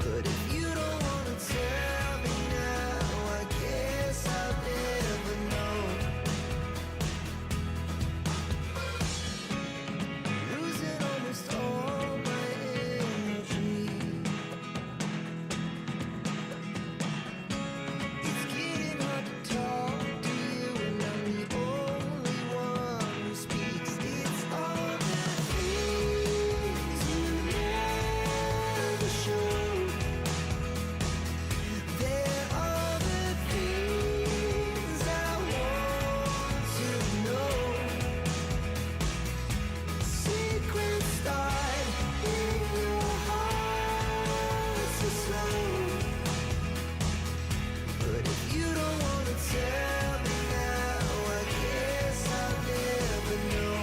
But if you don't wanna tell me now, I guess I'll never know. Losing almost all my energy. It's getting hard to talk to you, and I'm the only one who speaks. It's all the things you never show. There are the things I want to know. Secrets start in your heart so slow. But if you don't wanna tell me now, I guess I'll never know.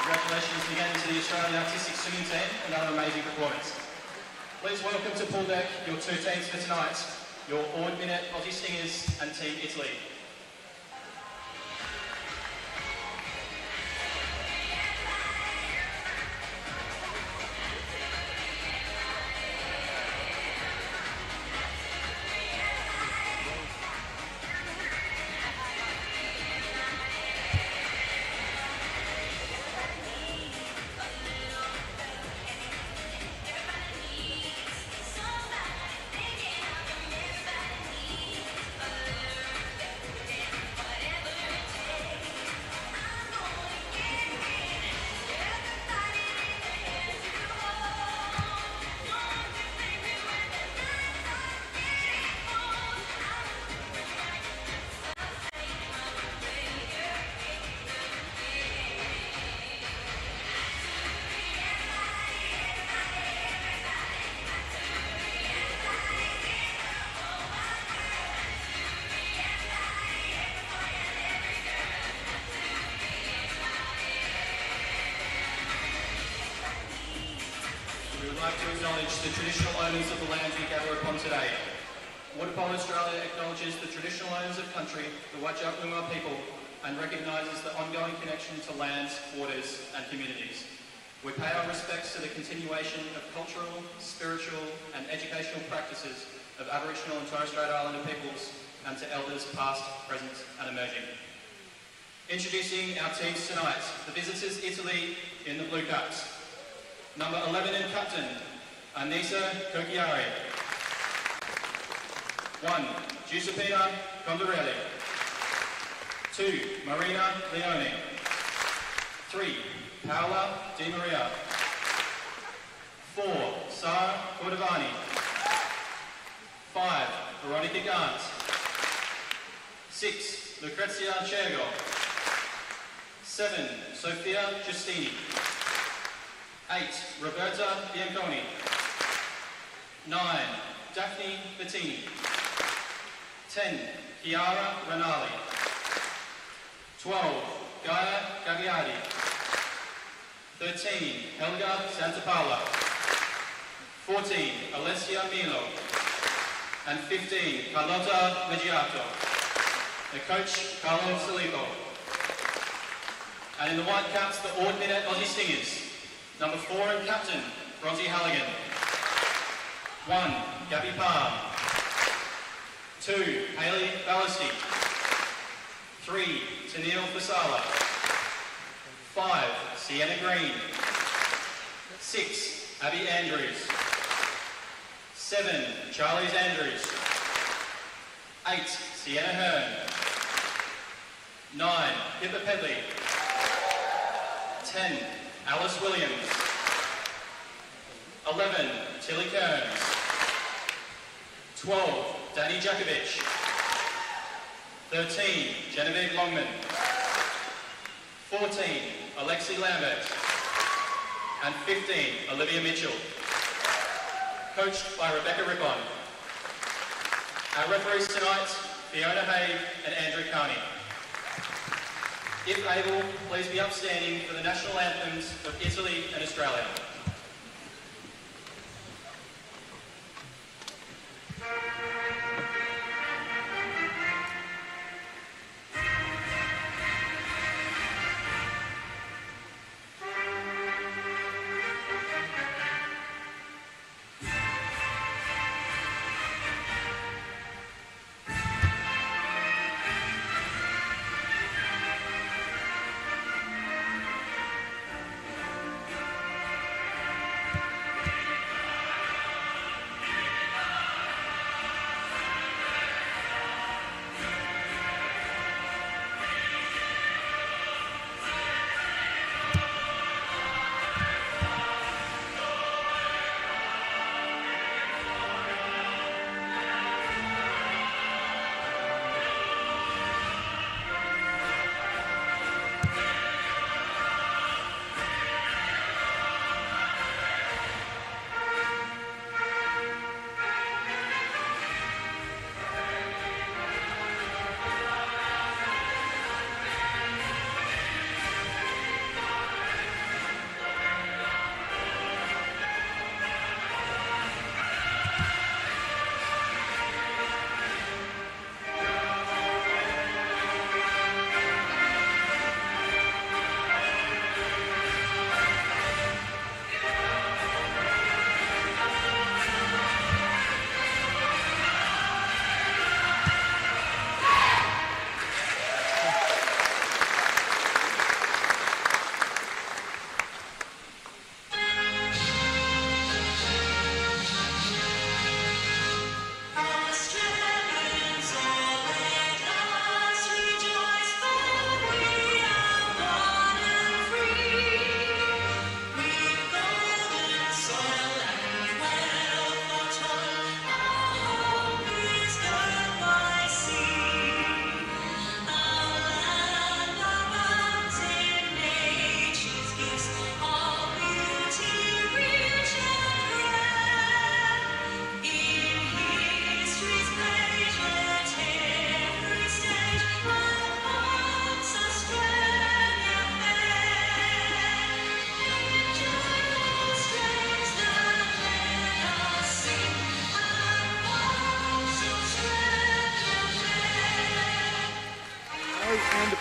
Congratulations again to the Australian Artistic Singing Team, another amazing performance. Please welcome to pool deck your two teams for tonight, your Ord Minute Aussie Singers and Team Italy. We would like to acknowledge the traditional owners of the lands we gather upon today. Waterpolo Australia acknowledges the traditional owners of country, the Wajak-Noongar people, and recognises the ongoing connection to lands, waters and communities. We pay our respects to the continuation of cultural, spiritual and educational practices of Aboriginal and Torres Strait Islander peoples and to elders past, present and emerging. Introducing our teams tonight, the visitors Italy in the blue caps. Number 11 in captain, Anisa Kokiari. 1. Giuseppina Gondarelli. 2. Marina Leone. 3. Paola Di Maria. 4. Sara Cordovani. 5. Veronica Gant. 6. Lucrezia Chergo. 7. Sofia Giustini. 8. Roberta Bianconi. 9. Daphne Bettini. 10. Chiara Renali. 12. Gaia Gagliardi. 13. Helga Santapaula. 14. Alessia Milo. And 15. Carlotta Leggiato. The coach, Carlo Salico. And in the white caps, the Ord Minute Aussie Stingers. Number 4 and captain, Bronzy Halligan. 1. Gabby Palm. 2. Hayley Ballasty. 3. Tennille Fasala. 5. Sienna Green. 6. Abby Andrews. 7. Charlize Andrews. 8. Sienna Hearn. 9. Pippa Pedley. 10. Alice Williams. 11. Tilly Kearns. 12. Danny Jakovic. 13. Genevieve Longman. 14. Alexi Lambert. And 15. Olivia Mitchell. Coached by Rebecca Rippon. Our referees tonight, Fiona Hay and Andrew Carney. If able, please be upstanding for the national anthems of Italy and Australia.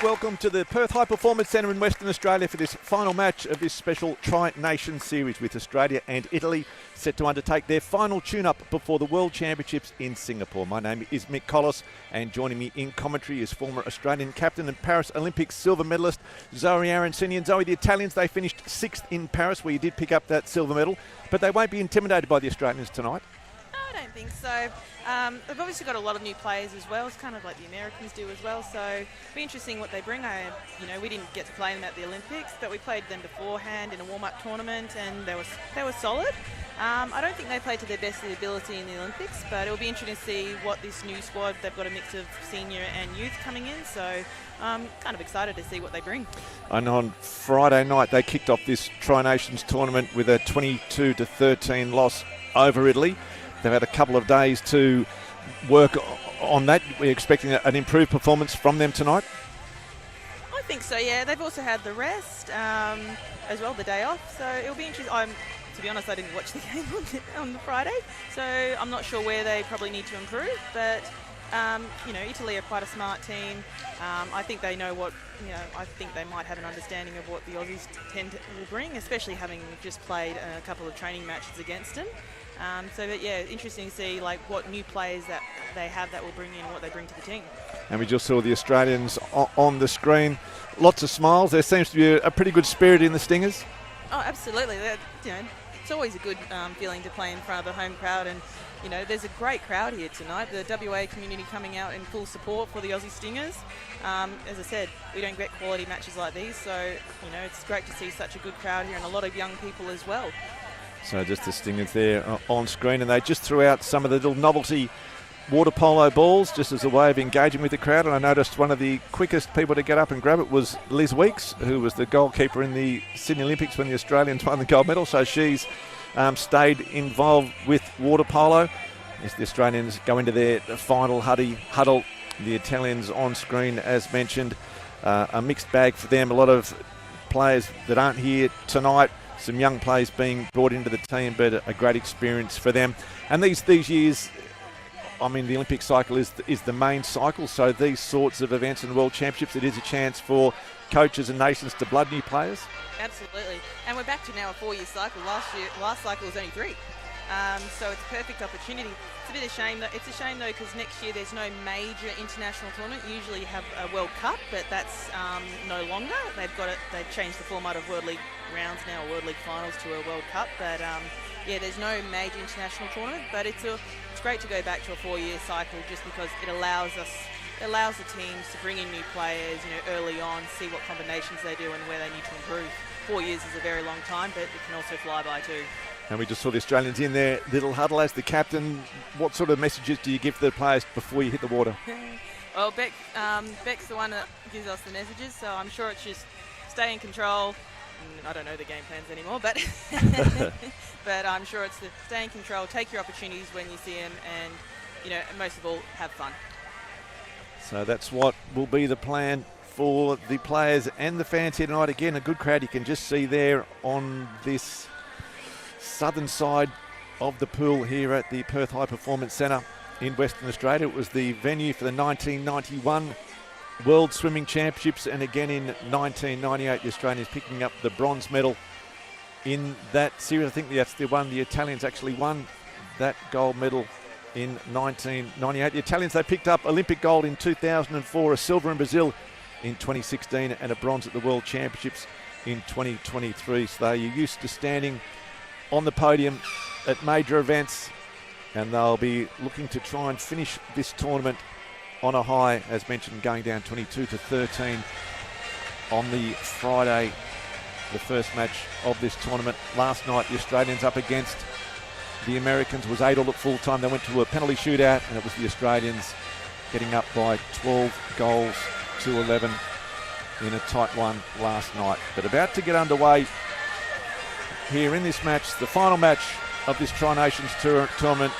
Welcome to the Perth High Performance Centre in Western Australia for this final match of this special Tri-Nation Series, with Australia and Italy set to undertake their final tune-up before the World Championships in Singapore. My name is Mick Collis, and joining me in commentary is former Australian captain and Paris Olympics silver medalist Zoe Arancini. And Zoe, the Italians, they finished 6th in Paris, where you did pick up that silver medal, but they won't be intimidated by the Australians tonight. I don't think so. They've obviously got a lot of new players as well. It's kind of like the Americans do as well. So it'll be interesting what they bring. We didn't get to play them at the Olympics, but we played them beforehand in a warm-up tournament, and they were solid. I don't think they played to their best of their ability in the Olympics, but it'll be interesting to see what this new squad. They've got a mix of senior and youth coming in, so I'm kind of excited to see what they bring. And on Friday night, they kicked off this Tri-Nations tournament with a 22-13 loss over Italy. They've had a couple of days to work on that. We're expecting an improved performance from them tonight. I think so, yeah. They've also had the rest as well, the day off, so it'll be interesting. To be honest, I didn't watch the game on the Friday, so I'm not sure where they probably need to improve, but Italy are quite a smart team. I think they know I think they might have an understanding of what the Aussies will bring, especially having just played a couple of training matches against them. Interesting to see what new players that they have that will bring in, what they bring to the team. And we just saw the Australians on the screen. Lots of smiles. There seems to be a pretty good spirit in the Stingers. Oh, absolutely. It's always a good feeling to play in front of a home crowd, and there's a great crowd here tonight. The WA community coming out in full support for the Aussie Stingers. As I said, we don't get quality matches like these, so it's great to see such a good crowd here and a lot of young people as well. So just the Stingers there on screen, and they just threw out some of the little novelty water polo balls just as a way of engaging with the crowd. And I noticed one of the quickest people to get up and grab it was Liz Weeks, who was the goalkeeper in the Sydney Olympics when the Australians won the gold medal. So she's stayed involved with water polo as the Australians go into their final huddle. The Italians on screen, as mentioned, a mixed bag for them. A lot of players that aren't here tonight. Some young players being brought into the team, but a great experience for them. And these years, the Olympic cycle is the main cycle, so these sorts of events and World Championships, it is a chance for coaches and nations to blood new players. Absolutely. And we're back to now a 4-year cycle. Last cycle was only 3. So it's a perfect opportunity. It's a shame though, because next year there's no major international tournament. Usually you have a World Cup, but that's no longer. They've changed the format of World League rounds now, World League finals to a World Cup. But there's no major international tournament. But it's great to go back to a 4-year cycle just because it allows the teams to bring in new players, early on, see what combinations they do and where they need to improve. 4 years is a very long time, but it can also fly by too. And we just saw the Australians in their little huddle. As the captain, what sort of messages do you give to the players before you hit the water? Well, Beck's the one that gives us the messages, so I'm sure it's just stay in control. I don't know the game plans anymore, but but I'm sure it's the stay in control, take your opportunities when you see them, and most of all, have fun. So that's what will be the plan for the players and the fans here tonight. Again, a good crowd you can just see there on this southern side of the pool here at the Perth High Performance Centre in Western Australia. It was the venue for the 1991 World Swimming Championships, and again in 1998 the Australians picking up the bronze medal in that series. I think that's the one the Italians actually won that gold medal in 1998. The Italians, they picked up Olympic gold in 2004, a silver in Brazil in 2016, and a bronze at the World Championships in 2023. So they're used to standing on the podium at major events, and they'll be looking to try and finish this tournament on a high, as mentioned, going down 22-13 on the Friday, the first match of this tournament. Last night, the Australians up against the Americans was 8-all at full time. They went to a penalty shootout, and it was the Australians getting up by 12 goals to 11 in a tight one last night. But about to get underway here in this match, the final match of this Tri-Nations tournament.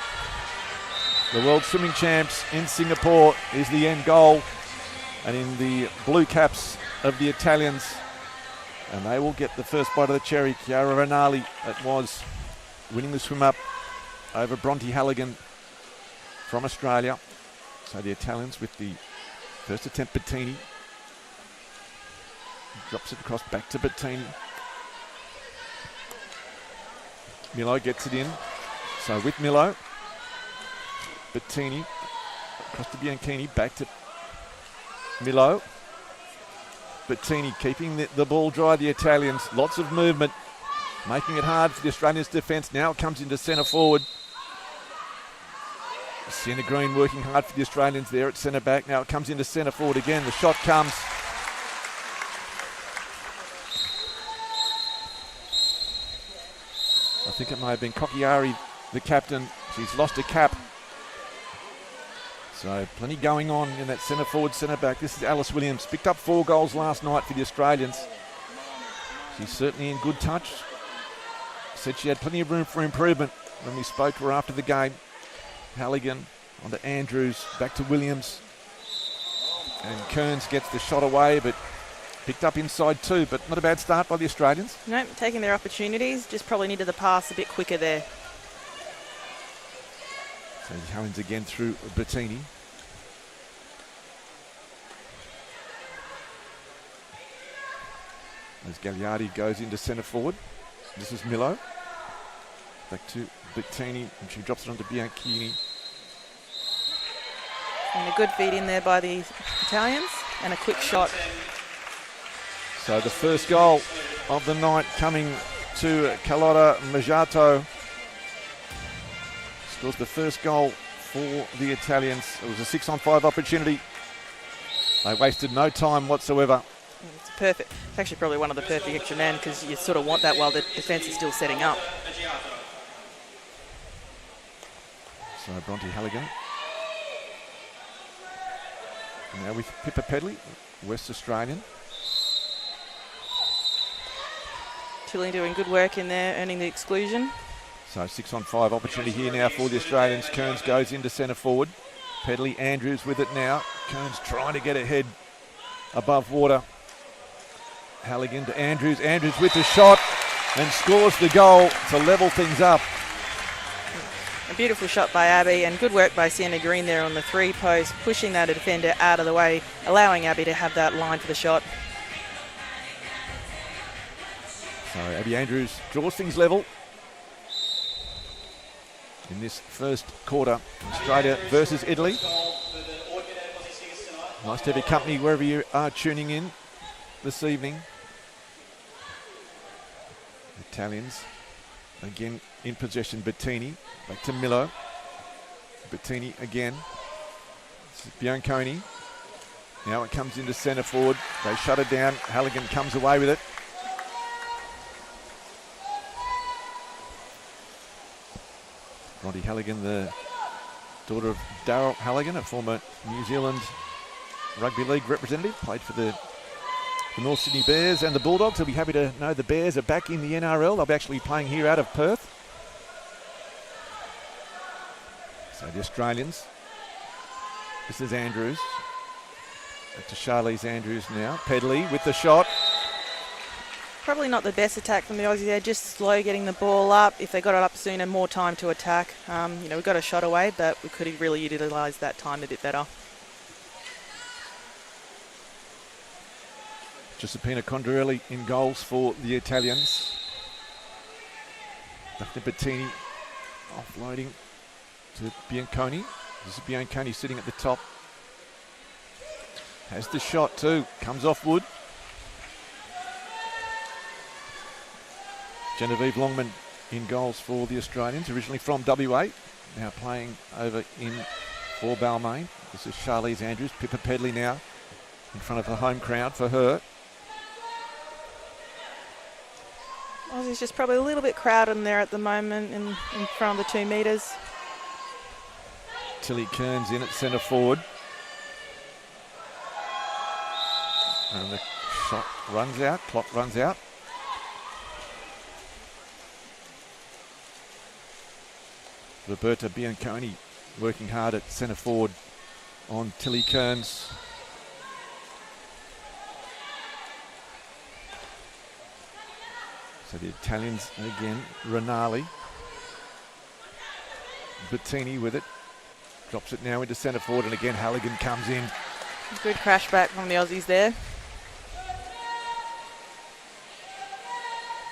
The World Swimming Champs in Singapore is the end goal, and in the blue caps of the Italians, and they will get the first bite of the cherry. Chiara Renali, it was, winning the swim up over Bronte Halligan from Australia. So the Italians with the first attempt. Bettini drops it across back to Bettini. Milo gets it in. So with Milo, Bettini across to Bianchini, back to Milo. Bettini keeping the ball dry. The Italians, lots of movement, making it hard for the Australians' defence. Now it comes into centre forward. Sienna Green working hard for the Australians there at centre back. Now it comes into centre forward again. The shot comes. I think it may have been Kokiari, the captain. She's lost a cap. So plenty going on in that centre forward, centre back. This is Alice Williams. Picked up 4 goals last night for the Australians. She's certainly in good touch. Said she had plenty of room for improvement when we spoke to her after the game. Halligan on to Andrews, back to Williams. And Kearns gets the shot away, but picked up inside too. But not a bad start by the Australians. Nope, taking their opportunities. Just probably needed the pass a bit quicker there. So Halligan's again through Bettini. As Gagliardi goes into centre forward. This is Milo. Back to Bettini, and she drops it onto Bianchini. And a good feed in there by the Italians, and a quick shot. So the first goal of the night coming to Carlotta Majato. Scores the first goal for the Italians. It was a 6-on-5 opportunity. They wasted no time whatsoever. It's perfect. It's actually probably one of the perfect extra men, because you sort of want that while the defence is still setting up. So Bronte Halligan. Now with Pippa Pedley, West Australian. Tilly doing good work in there, earning the exclusion. So 6-on-5 opportunity here now for the Australians. Kearns goes into centre forward. Pedley, Andrews with it now. Kearns trying to get ahead above water. Halligan to Andrews. Andrews with the shot and scores the goal to level things up. A beautiful shot by Abby, and good work by Sienna Green there on the 3-post, pushing that defender out of the way, allowing Abby to have that line for the shot. So Abby Andrews draws things level in this first quarter. Australia versus Italy. Nice to have your company wherever you are tuning in this evening. Italians again in possession. Bettini back to Milo. Bettini again. This is Bianconi. Now it comes into centre forward. They shut it down. Halligan comes away with it. Bronte Halligan, the daughter of Darryl Halligan, a former New Zealand Rugby League representative, played for the North Sydney Bears and the Bulldogs. He'll be happy to know the Bears are back in the NRL. They'll be actually playing here out of Perth. So the Australians. This is Andrews. Back to Charlize Andrews now. Pedley with the shot. Probably not the best attack from the Aussies there, just slow getting the ball up. If they got it up sooner, more time to attack. We got a shot away, but we could have really utilised that time a bit better. Giuseppina Condorelli in goals for the Italians. Dr. Bettini offloading to Bianconi. This is Bianconi sitting at the top. Has the shot too. Comes off wood. Genevieve Longman in goals for the Australians, originally from WA, now playing over for Balmain. This is Charlize Andrews. Pippa Pedley now in front of the home crowd for her. Aussie's just probably a little bit crowded in there at the moment in front of the 2 metres. Tilly Kearns in at centre forward. And the shot runs out, clock runs out. Roberta Bianconi working hard at centre forward on Tilly Kearns. So the Italians again, Rinaldi. Bettini with it. Drops it now into centre forward, and again Halligan comes in. Good crash back from the Aussies there.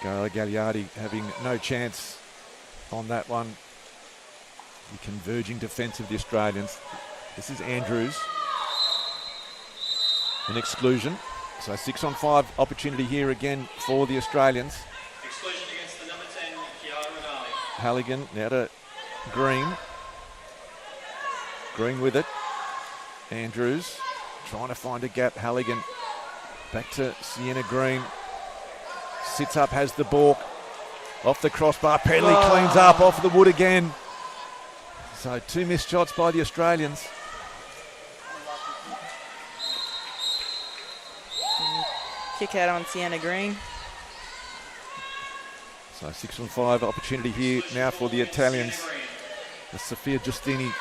Gagliardi having no chance on that one. The converging defence of the Australians. This is Andrews. An exclusion. So 6-on-5 opportunity here again for the Australians. Exclusion against the number 10, Chiara Rinaldi. Halligan now to Green. Green with it. Andrews trying to find a gap. Halligan back to Sienna Green. Sits up, has the balk. Off the crossbar. Pedley cleans up off the wood again. So 2 missed shots by the Australians. Kick out on Sienna Green. So 6-on-5 opportunity here now for the Italians. As Sophia Giustini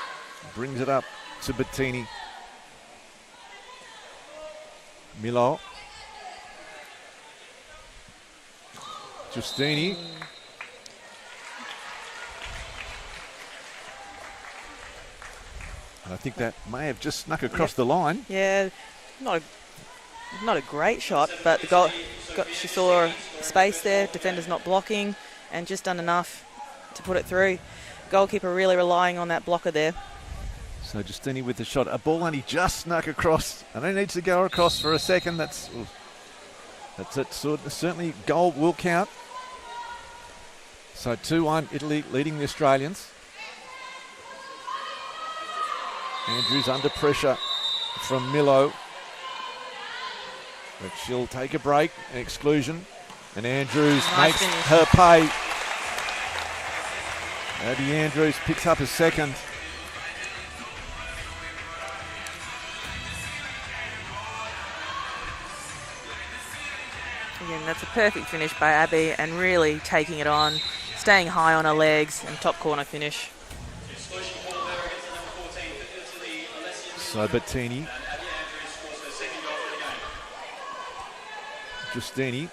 brings it up to Bettini. Milo. Giustini. And I think that may have just snuck across the line. Yeah, not a great shot, but the goal she saw space there. Defenders not blocking, and just done enough to put it through. Goalkeeper really relying on that blocker there. So Giustini with the shot. A ball only just snuck across, and it needs to go across for a second. That's it. Certainly goal will count. So 2-1, Italy leading the Australians. Andrews under pressure from Milo. But she'll take a break, an exclusion. And Andrews makes her pay. Abby Andrews picks up a second. Again, that's a perfect finish by Abby, and really taking it on, staying high on her legs, and top corner finish. So Bettini. Giustini.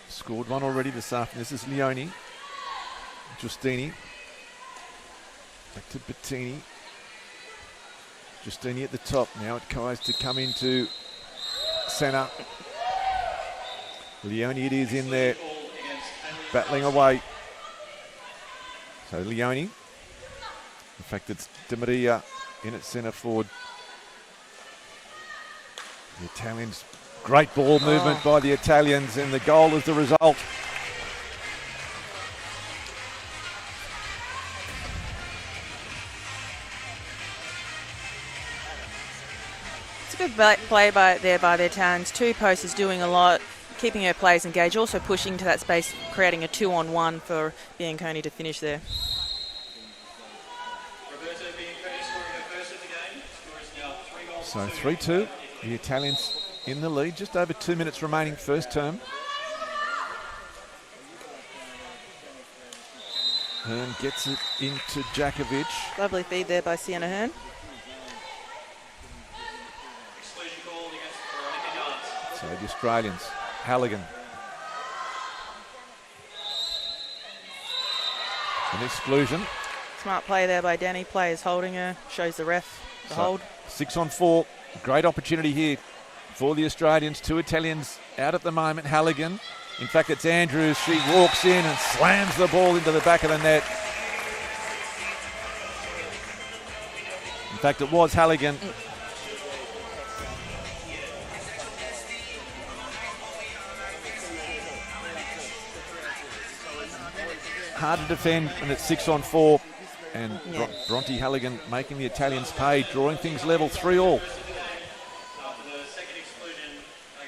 Scored one already this afternoon. This is Leone. Giustini. Back to Bettini. Giustini at the top. Now it tries to come into centre. Leone it is in there. Battling away. So Leone. In fact, it's Di Maria in at centre forward. The Italians, great ball movement by the Italians, and the goal is the result. It's a good play by the Italians. 2 posters doing a lot, keeping her players engaged, also pushing to that space, creating a 2-on-1 for Bianconi to finish there. So 3-2, the Italians in the lead, just over 2 minutes remaining first term. Hearn gets it into Jakovic. Lovely feed there by Sienna Hearn. So the Australians, Halligan. An exclusion. Smart play there by Danny. Players holding her, shows the ref the hold. 6-on-4, great opportunity here for the Australians. 2 Italians out at the moment. Halligan. In fact, it's Andrews. She walks in and slams the ball into the back of the net. In fact, it was Halligan. Hard to defend, and it's 6-on-4. And Bronte Halligan making the Italians pay, drawing things level 3-all.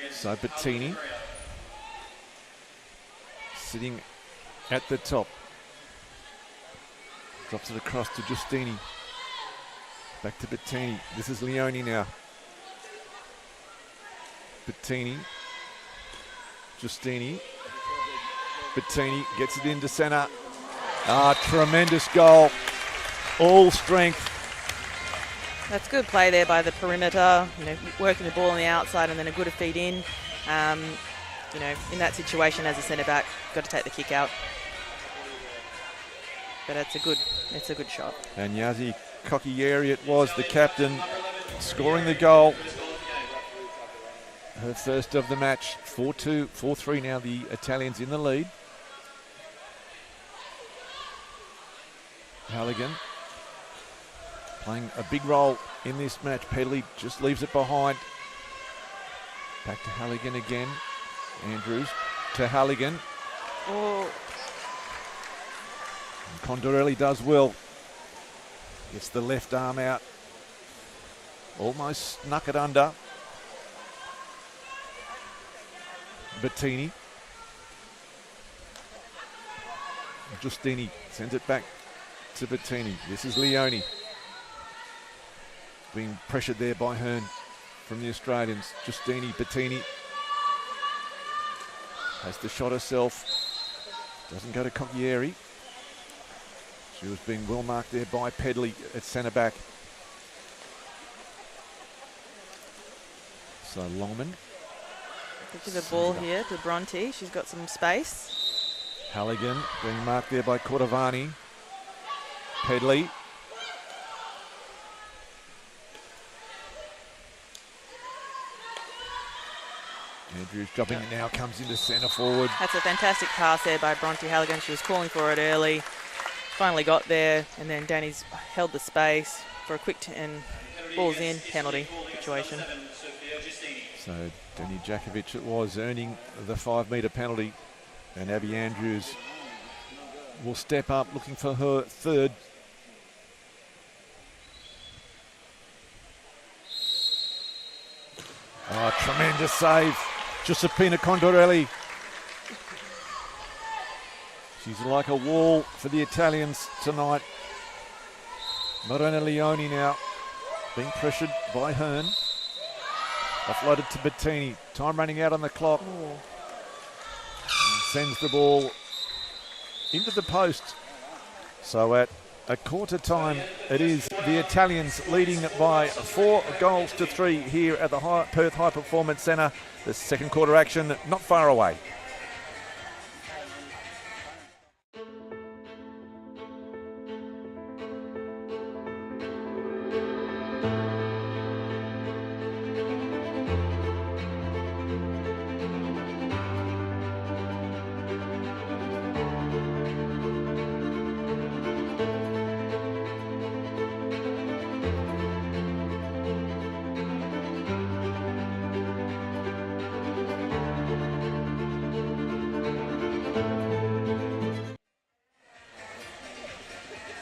So Bettini sitting at the top. Drops it across to Giustini. Back to Bettini. This is Leone now. Bettini. Giustini. Bettini gets it into centre. Tremendous goal. All strength. That's good play there by the perimeter, working the ball on the outside and then a good feed in. In that situation as a centre back, got to take the kick out. But it's a good shot. And Yazi Cocchieri, it was the captain, scoring the goal. Her first of the match. 4-2, 4-3 now, the Italians in the lead. Halligan playing a big role in this match. Pedley just leaves it behind. Back to Halligan again. Andrews to Halligan. Oh. And Condorelli does well. Gets the left arm out. Almost snuck it under. Bettini. Giustini sends it back to Bettini. This is Leone. Being pressured there by Hearn from the Australians. Giustini, Bettini. Has the shot herself. Doesn't go to Coglieri. She was being well marked there by Pedley at centre back. So Longman. Gives a ball here to Bronte. She's got some space. Halligan being marked there by Cordovani. Pedley. Andrews dropping it now, comes into centre forward. That's a fantastic pass there by Bronte Halligan. She was calling for it early. Finally got there, and then Danny's held the space for a quick and ball's in penalty situation. So Danny Jakovic it was earning the 5 metre penalty, and Abby Andrews will step up looking for her third. Oh, tremendous save. Giuseppina Condorelli. She's like a wall for the Italians tonight. Morena Leone now being pressured by Hearn. Offloaded to Bettini. Time running out on the clock. Sends the ball into the post. So at a quarter time, it is the Italians leading by 4 goals to 3 here at the Perth High Performance Centre. The second quarter action not far away.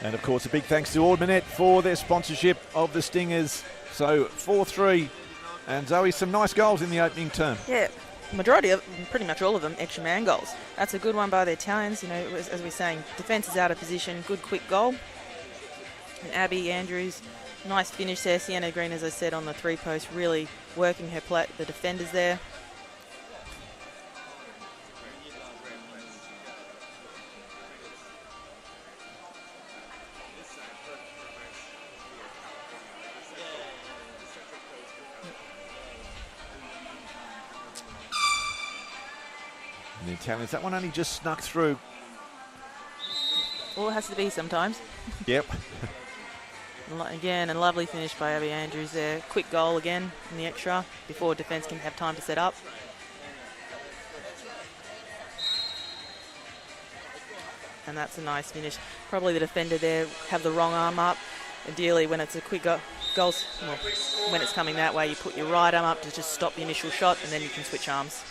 And of course, a big thanks to Audmanet for their sponsorship of the Stingers. So 4-3, and Zoe, some nice goals in the opening term. Yeah, majority of, pretty much all of them, extra man goals. That's a good one by the Italians. You know, it was, as we were saying, defence is out of position, good quick goal. And Abby Andrews, nice finish there. Sienna Green, as I said, on the 3-post, really working her the defenders there. And the Italians, that one only just snuck through. All it has to be sometimes. Yep. Again, a lovely finish by Abby Andrews there. Quick goal again in the extra before defence can have time to set up. And that's a nice finish. Probably the defender there have the wrong arm up. Ideally, when it's a quick goal, well, when it's coming that way, you put your right arm up to just stop the initial shot, and then you can switch arms.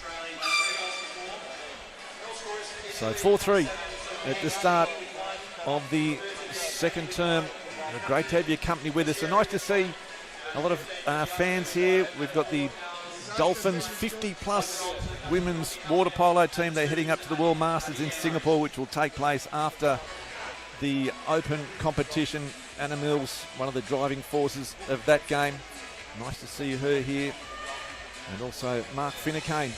So 4-3 at the start of the second term. Great to have your company with us. So nice to see a lot of fans here. We've got the Dolphins 50-plus women's water polo team. They're heading up to the World Masters in Singapore, which will take place after the Open competition. Anna Mills, one of the driving forces of that game. Nice to see her here. And also Mark Finnecane.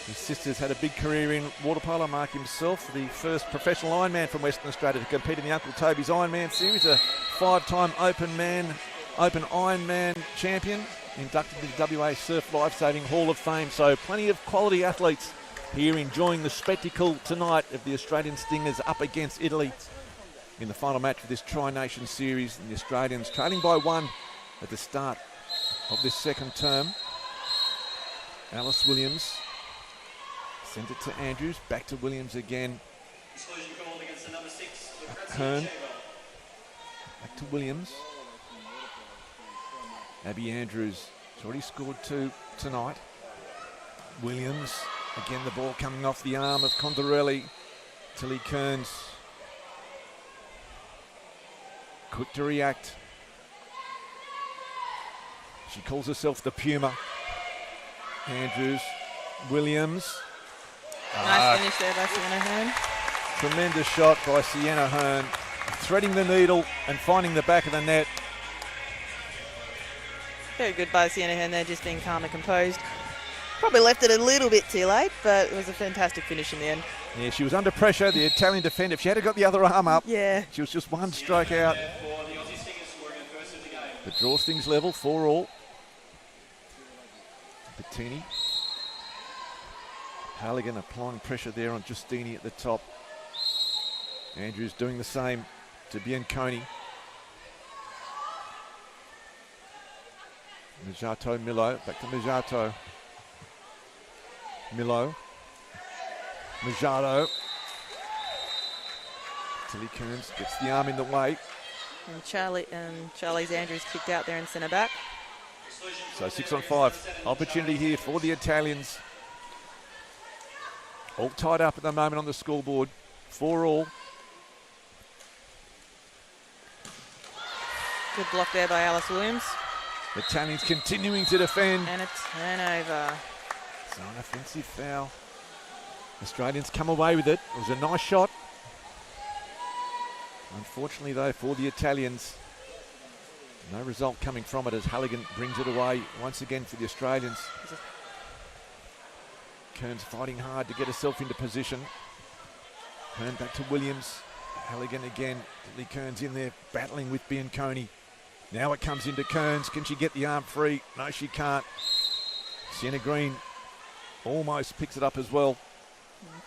His sister's had a big career in water polo. Mark himself, the first professional Ironman from Western Australia to compete in the Uncle Toby's Ironman series, a 5-time Open Ironman champion, inducted into the WA Surf Lifesaving Hall of Fame. So plenty of quality athletes here enjoying the spectacle tonight of the Australian Stingers up against Italy in the final match of this Tri-Nation series. And the Australians trailing by 1 at the start of this second term. Alice Williams sent it to Andrews, back to Williams again. Hearn, back to Williams. Abby Andrews has already scored 2 tonight. Williams, again the ball coming off the arm of Condorelli. Tilly Kearns. quick to react. She calls herself the Puma. Andrews, Williams. Nice finish there by Sienna Hearn. Tremendous shot by Sienna Hearn, threading the needle and finding the back of the net. Very good by Sienna Hearn there, just being calm and composed. Probably left it a little bit too late, but it was a fantastic finish in the end. Yeah, she was under pressure, the Italian defender. If she had got the other arm up, Yeah. she was just one stroke out. But draws things level, 4-all. Bettini. Halligan applying pressure there on Giustini at the top. Andrews doing the same to Bianconi. Mijato, Milo, back to Mijato. Milo. Mijato. Tilly Kearns gets the arm in the way. And Charlie's Andrews kicked out there in centre back. So 6-on-5. Opportunity here for the Italians. All tied up at the moment on the scoreboard. 4-all. Good block there by Alice Williams. The Italians continuing to defend. And a turnover. It's an offensive foul. Australians come away with it. It was a nice shot. Unfortunately, though, for the Italians, no result coming from it as Halligan brings it away once again for the Australians. Kearns fighting hard to get herself into position. Hearn back to Williams. Halligan again. Lee Kearns in there battling with Bianconi. Now it comes into Kearns. Can she get the arm free? No, she can't. Sienna Green almost picks it up as well.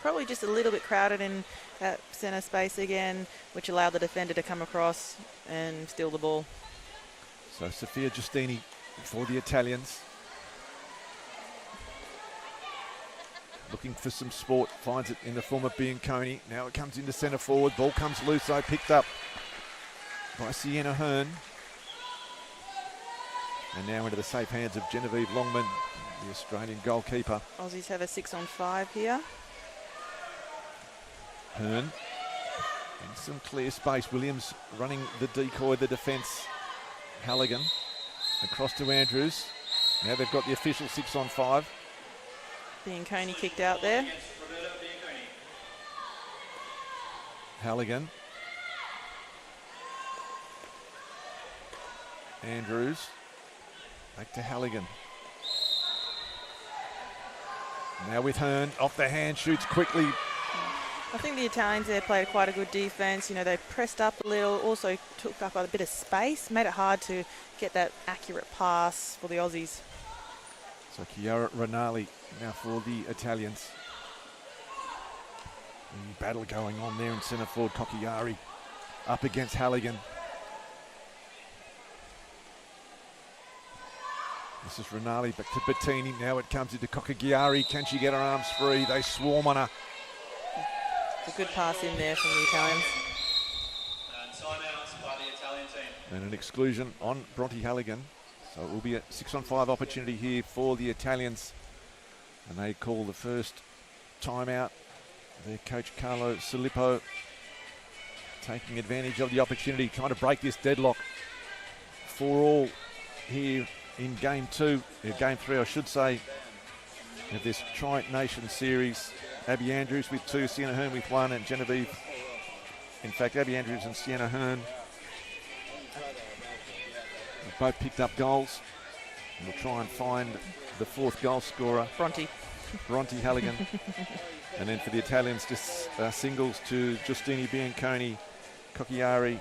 Probably just a little bit crowded in that centre space again, which allowed the defender to come across and steal the ball. So Sophia Giustini for the Italians. Looking for some sport, finds it in the form of Bianconi. Now it comes into centre forward. Ball comes loose, though, picked up by Sienna Hearn. And now into the safe hands of Genevieve Longman, the Australian goalkeeper. Aussies have a 6-on-5 here. Hearn in some clear space. Williams running the decoy, the defence. Halligan across to Andrews. Now they've got the official 6-on-5. Bianconi kicked out there. Halligan. Andrews. Back to Halligan. Now with Hearn, off the hand, shoots quickly. I think the Italians there played quite a good defence. You know, they pressed up a little, also took up a bit of space, made it hard to get that accurate pass for the Aussies. So Chiara Rinaldi now for the Italians. The battle going on there in centre forward. Coquiari up against Halligan. This is Rinaldi back to Bettini. Now it comes into Coquiari. Can she get her arms free? They swarm on her. It's a good pass in there from the Italians. And timeouts by the Italian team. And an exclusion on Bronte Halligan. So it will be a 6-on-5 opportunity here for the Italians. And they call the first timeout. Their coach Carlo Filippo taking advantage of the opportunity, trying to break this deadlock. 4-all here in game 3 I should say, of this Tri-Nation Series. Abby Andrews with 2, Sienna Hearn with 1, and Genevieve, in fact, Abby Andrews and Sienna Hearn both picked up goals. And we'll try and find the 4th goal scorer. Bronte Halligan. And then for the Italians, just singles to Giustini, Bianconi, Coquiari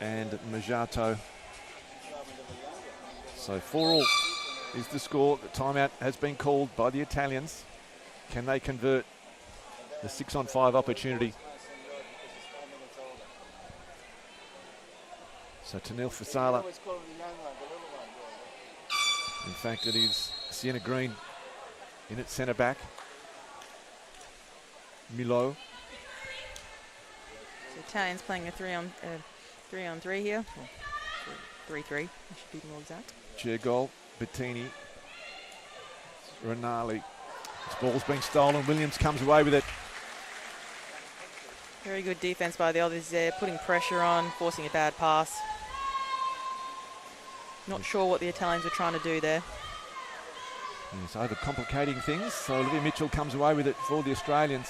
and Mijato. So 4-all is the score. The timeout has been called by the Italians. Can they convert the 6-on-5 opportunity? So Tanil Fasala. In fact, it is Sienna Green in at centre back. Milo. So Italians playing a 3-on-3 here. 3-3, I should be more exact. Chair goal, Bettini. Rinaldi. This ball's been stolen. Williams comes away with it. Very good defence by the Aussies there, putting pressure on, forcing a bad pass. Not sure what the Italians were trying to do there. It's overcomplicating things. So Olivia Mitchell comes away with it for the Australians.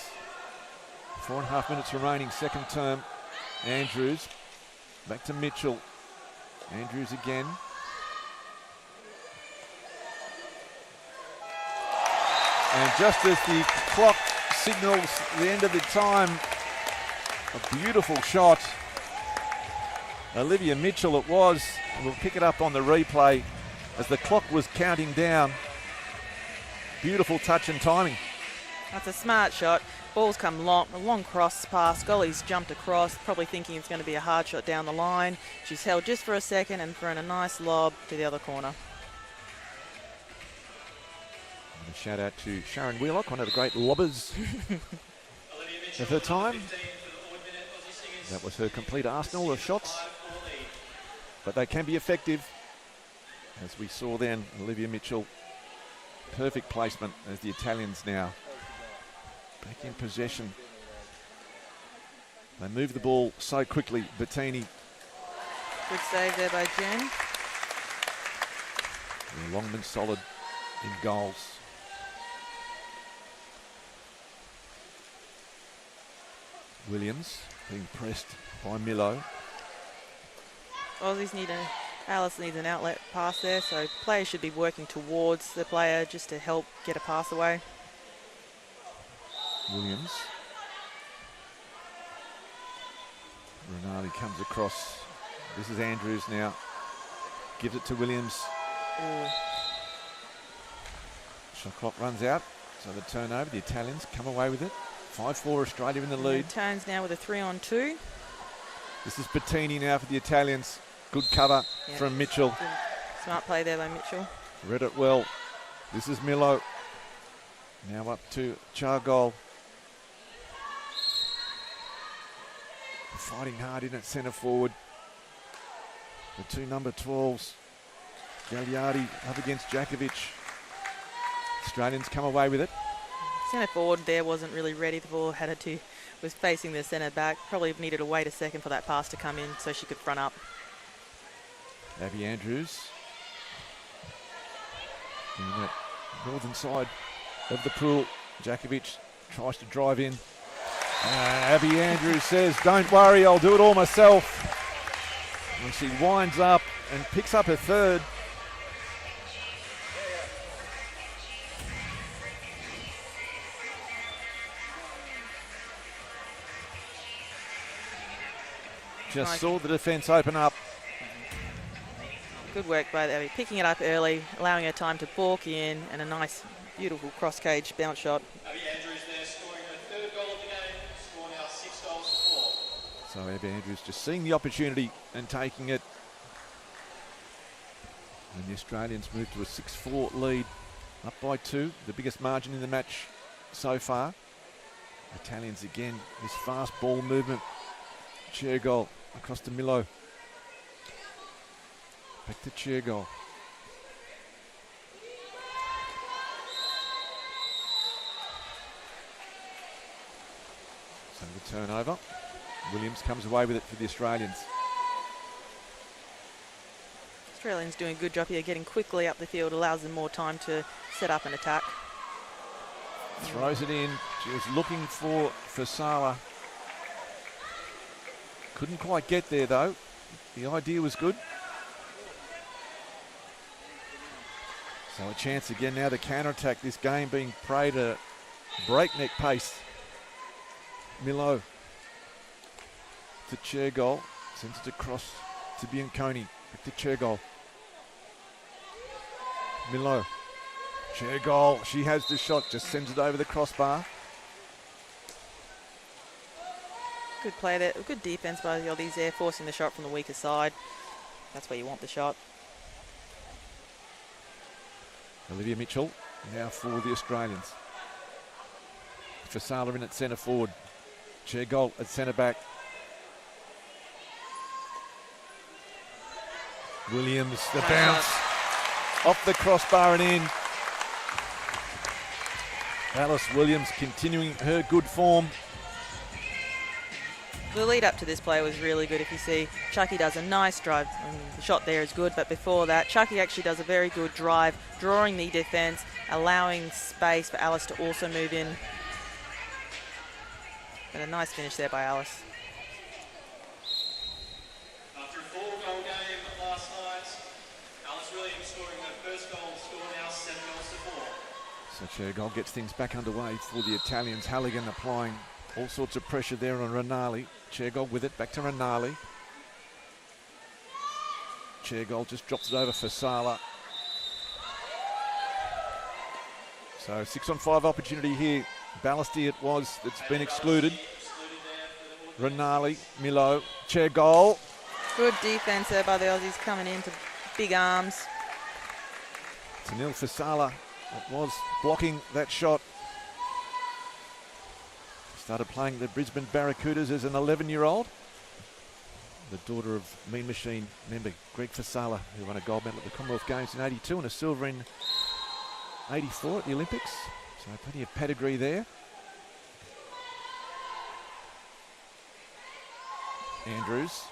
4.5 minutes remaining, second term. Andrews, back to Mitchell. Andrews again. And just as the clock signals the end of the time, a beautiful shot. Olivia Mitchell it was. We'll pick it up on the replay as the clock was counting down. Beautiful touch and timing. That's a smart shot. Ball's come long, a long cross pass. Golly's jumped across, probably thinking it's going to be a hard shot down the line. She's held just for a second and thrown a nice lob to the other corner. And a shout out to Sharon Wheelock, one of the great lobbers of her time. That was her complete arsenal of shots. But they can be effective. As we saw then, Olivia Mitchell, perfect placement as the Italians now back in possession. They move the ball so quickly. Bettini. Good save there by Jen. And Longman solid in goals. Williams being pressed by Milo. Aussies need Alice needs an outlet pass there, so players should be working towards the player just to help get a pass away. Williams. Rinaldi comes across. This is Andrews now. Gives it to Williams. Shot clock runs out. So the turnover, the Italians come away with it. 5-4 Australia in the lead. Turns now with a 3-on-2. This is Bettini now for the Italians. Good cover from Mitchell. Good. Smart play there by Mitchell. Read it well. This is Milo. Now up to Chargol. Fighting hard in at centre forward. The two number 12s. Gagliardi up against Jakovic. Australians come away with it. Centre forward there wasn't really ready. The ball was facing the centre back. Probably needed to wait a second for that pass to come in so she could front up. Abby Andrews. In that northern side of the pool. Jakovic tries to drive in. Abby Andrews says, "Don't worry, I'll do it all myself." And she winds up and picks up her third. Just saw the defence open up. Good work by Abby, picking it up early, allowing her time to balk in, and a nice, beautiful cross-cage bounce shot. Abby Andrews there scoring her third goal of the game, score now 6 goals to 4. So Abby Andrews just seeing the opportunity and taking it. And the Australians move to a 6-4 lead, up by 2, the biggest margin in the match so far. Italians again, this fast ball movement. Chair goal across to Milo. Back to chair goal. So the turnover. Williams comes away with it for the Australians. Australians doing a good job here, getting quickly up the field, allows them more time to set up an attack. Throws it in. She was looking for Fasala. Couldn't quite get there though. The idea was good. So a chance again now to counter-attack, this game being played at breakneck pace. Milo to Chergol, sends it across to Bianconi, back to Chergol. Milo, Chergol, she has the shot, just sends it over the crossbar. Good play there, good defence by the Aussies there, forcing the shot from the weaker side. That's where you want the shot. Olivia Mitchell now for the Australians. Fasala in at centre forward. Chergol at centre back. Williams, the bounce off the crossbar and in. Alice Williams continuing her good form. The lead up to this play was really good. If you see, Chucky does a nice drive. The shot there is good, but before that, Chucky actually does a very good drive, drawing the defence, allowing space for Alice to also move in. But a nice finish there by Alice. After a 4-goal game last night, Alice Williams scoring her first goal, score now 7 goals to 4. So Chergol gets things back underway for the Italians. Halligan applying all sorts of pressure there on Rinaldi. Chergol with it, back to Rinaldi. Chergol just drops it over for Sala. So 6-on-5 opportunity here. Ballasty it was that's been excluded. Rinaldi, Milo, Chergol. Good defence there by the Aussies, coming into big arms. Tanil for Sala. It was blocking that shot. Started playing the Brisbane Barracudas as an 11-year-old. The daughter of Mean Machine member Greg Fasala, who won a gold medal at the Commonwealth Games in 82 and a silver in 84 at the Olympics. So plenty of pedigree there. Andrews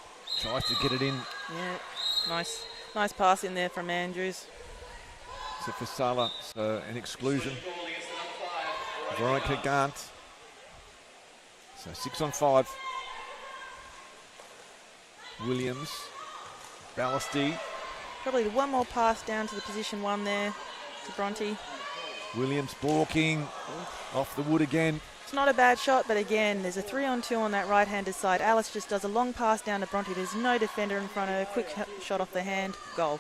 tries to get it in. Yeah, nice pass in there from Andrews. So Fasala, so an exclusion. Veronica Gant. So 6-on-5. Williams, Ballasty. Probably one more pass down to the position 1 there to Bronte. Williams balking off the wood again. It's not a bad shot, but again, there's a 3-on-2 on that right-handed side. Alice just does a long pass down to Bronte. There's no defender in front of her. Quick shot off the hand. Goal.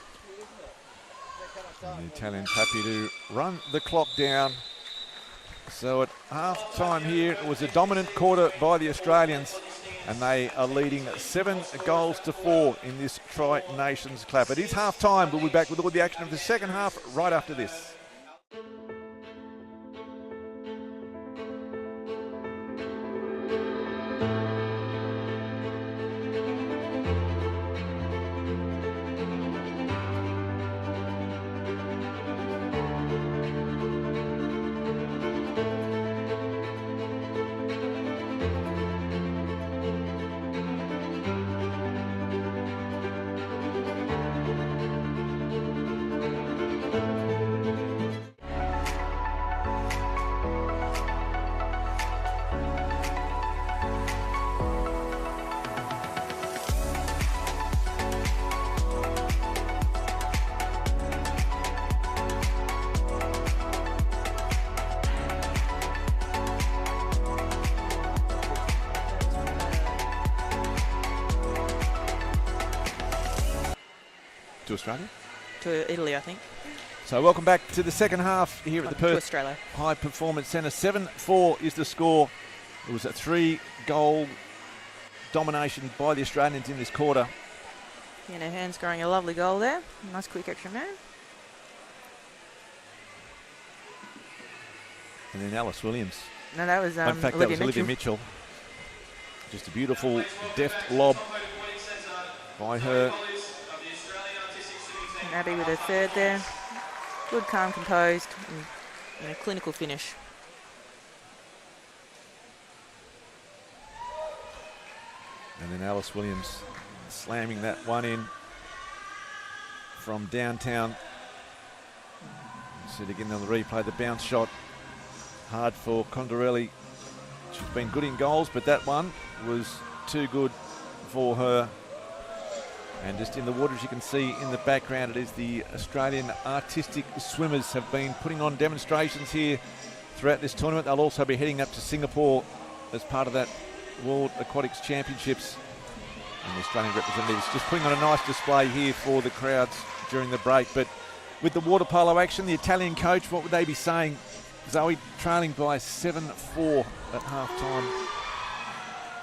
And the Italians happy to run the clock down. So at half time here, it was a dominant quarter by the Australians, and they are leading 7 goals to 4 in this Tri-Nations Clap. It is half time. We'll be back with all the action of the second half right after this. To Australia? To Italy, I think. So welcome back to the second half here at the To Perth Australia. High Performance Centre. 7-4 is the score. It was a 3-goal domination by the Australians in this quarter. Hannah Hearn scoring a lovely goal there. Nice quick extra man. And then Alice Williams. No, that was In fact, that was Olivia Mitchell. Just a beautiful, deft lob by her. And Abby with her third there. Good, calm, composed, and a clinical finish. And then Alice Williams slamming that one in from downtown. You see it again on the replay, the bounce shot. Hard for Condorelli. She's been good in goals, but that one was too good for her. And just in the water, as you can see in the background, it is the Australian artistic swimmers have been putting on demonstrations here throughout this tournament. They'll also be heading up to Singapore as part of that World Aquatics Championships. And the Australian representatives just putting on a nice display here for the crowds during the break. But with the water polo action, the Italian coach, what would they be saying? Zoe trailing by 7-4 at half-time.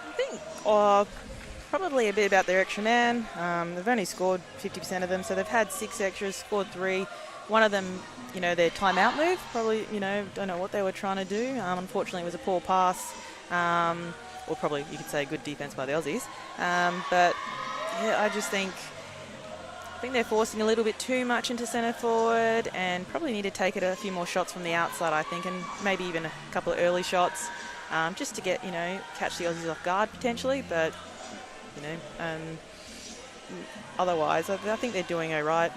I think probably a bit about their extra man. They've only scored 50% of them, so they've had 6 extras, scored 3. One of them, their timeout move, probably, don't know what they were trying to do. Unfortunately, it was a poor pass, or probably you could say good defence by the Aussies. But yeah, I think they're forcing a little bit too much into centre forward, and probably need to take it a few more shots from the outside, I think, and maybe even a couple of early shots. just to get, catch the Aussies off guard potentially. But, otherwise, I think they're doing all right.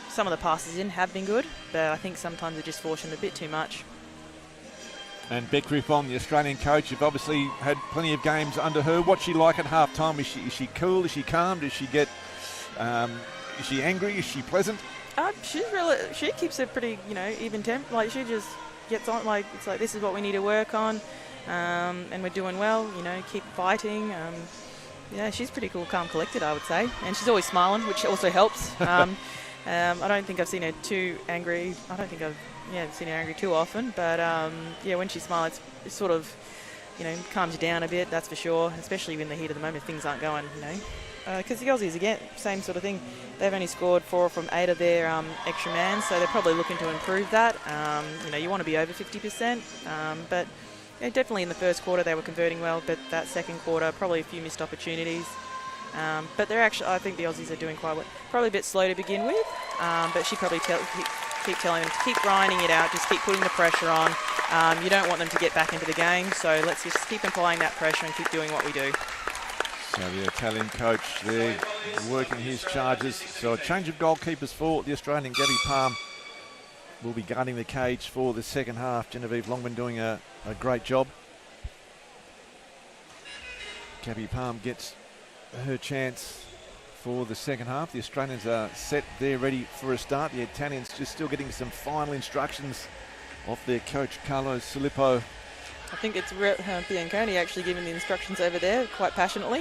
Some of the passes in have been good, but I think sometimes they're just forcing a bit too much. And Beck Riffon, the Australian coach, you've obviously had plenty of games under her. What's she like at half time? Is she cool? Is she calm? Does she get? Is she angry? Is she pleasant? She keeps a pretty even temp. Like, she just gets on. Like, it's like, this is what we need to work on, and we're doing well. Keep fighting. She's pretty cool, calm, collected, I would say, and she's always smiling, which also helps. I don't think I've seen her too angry. I don't think I've seen her angry too often. But when she smiles, it sort of calms you down a bit. That's for sure. Especially in the heat of the moment, things aren't going. Because the Aussies again, same sort of thing. They've only scored 4 from 8 of their extra man, so they're probably looking to improve that. You want to be over 50%, but definitely in the first quarter they were converting well. But that second quarter, probably a few missed opportunities. But they're actually, I think the Aussies are doing quite well. Probably a bit slow to begin with, but she probably keep telling them to keep grinding it out, just keep putting the pressure on. You don't want them to get back into the game, so let's just keep applying that pressure and keep doing what we do. So the Italian coach there working his charges. So a change of goalkeepers for the Australian. Gabby Palm will be guarding the cage for the second half. Genevieve Longman doing a great job. Gabby Palm gets her chance for the second half. The Australians are set there, ready for a start. The Italians just still getting some final instructions off their coach, Carlos Filippo. I think it's Bianconi actually giving the instructions over there quite passionately.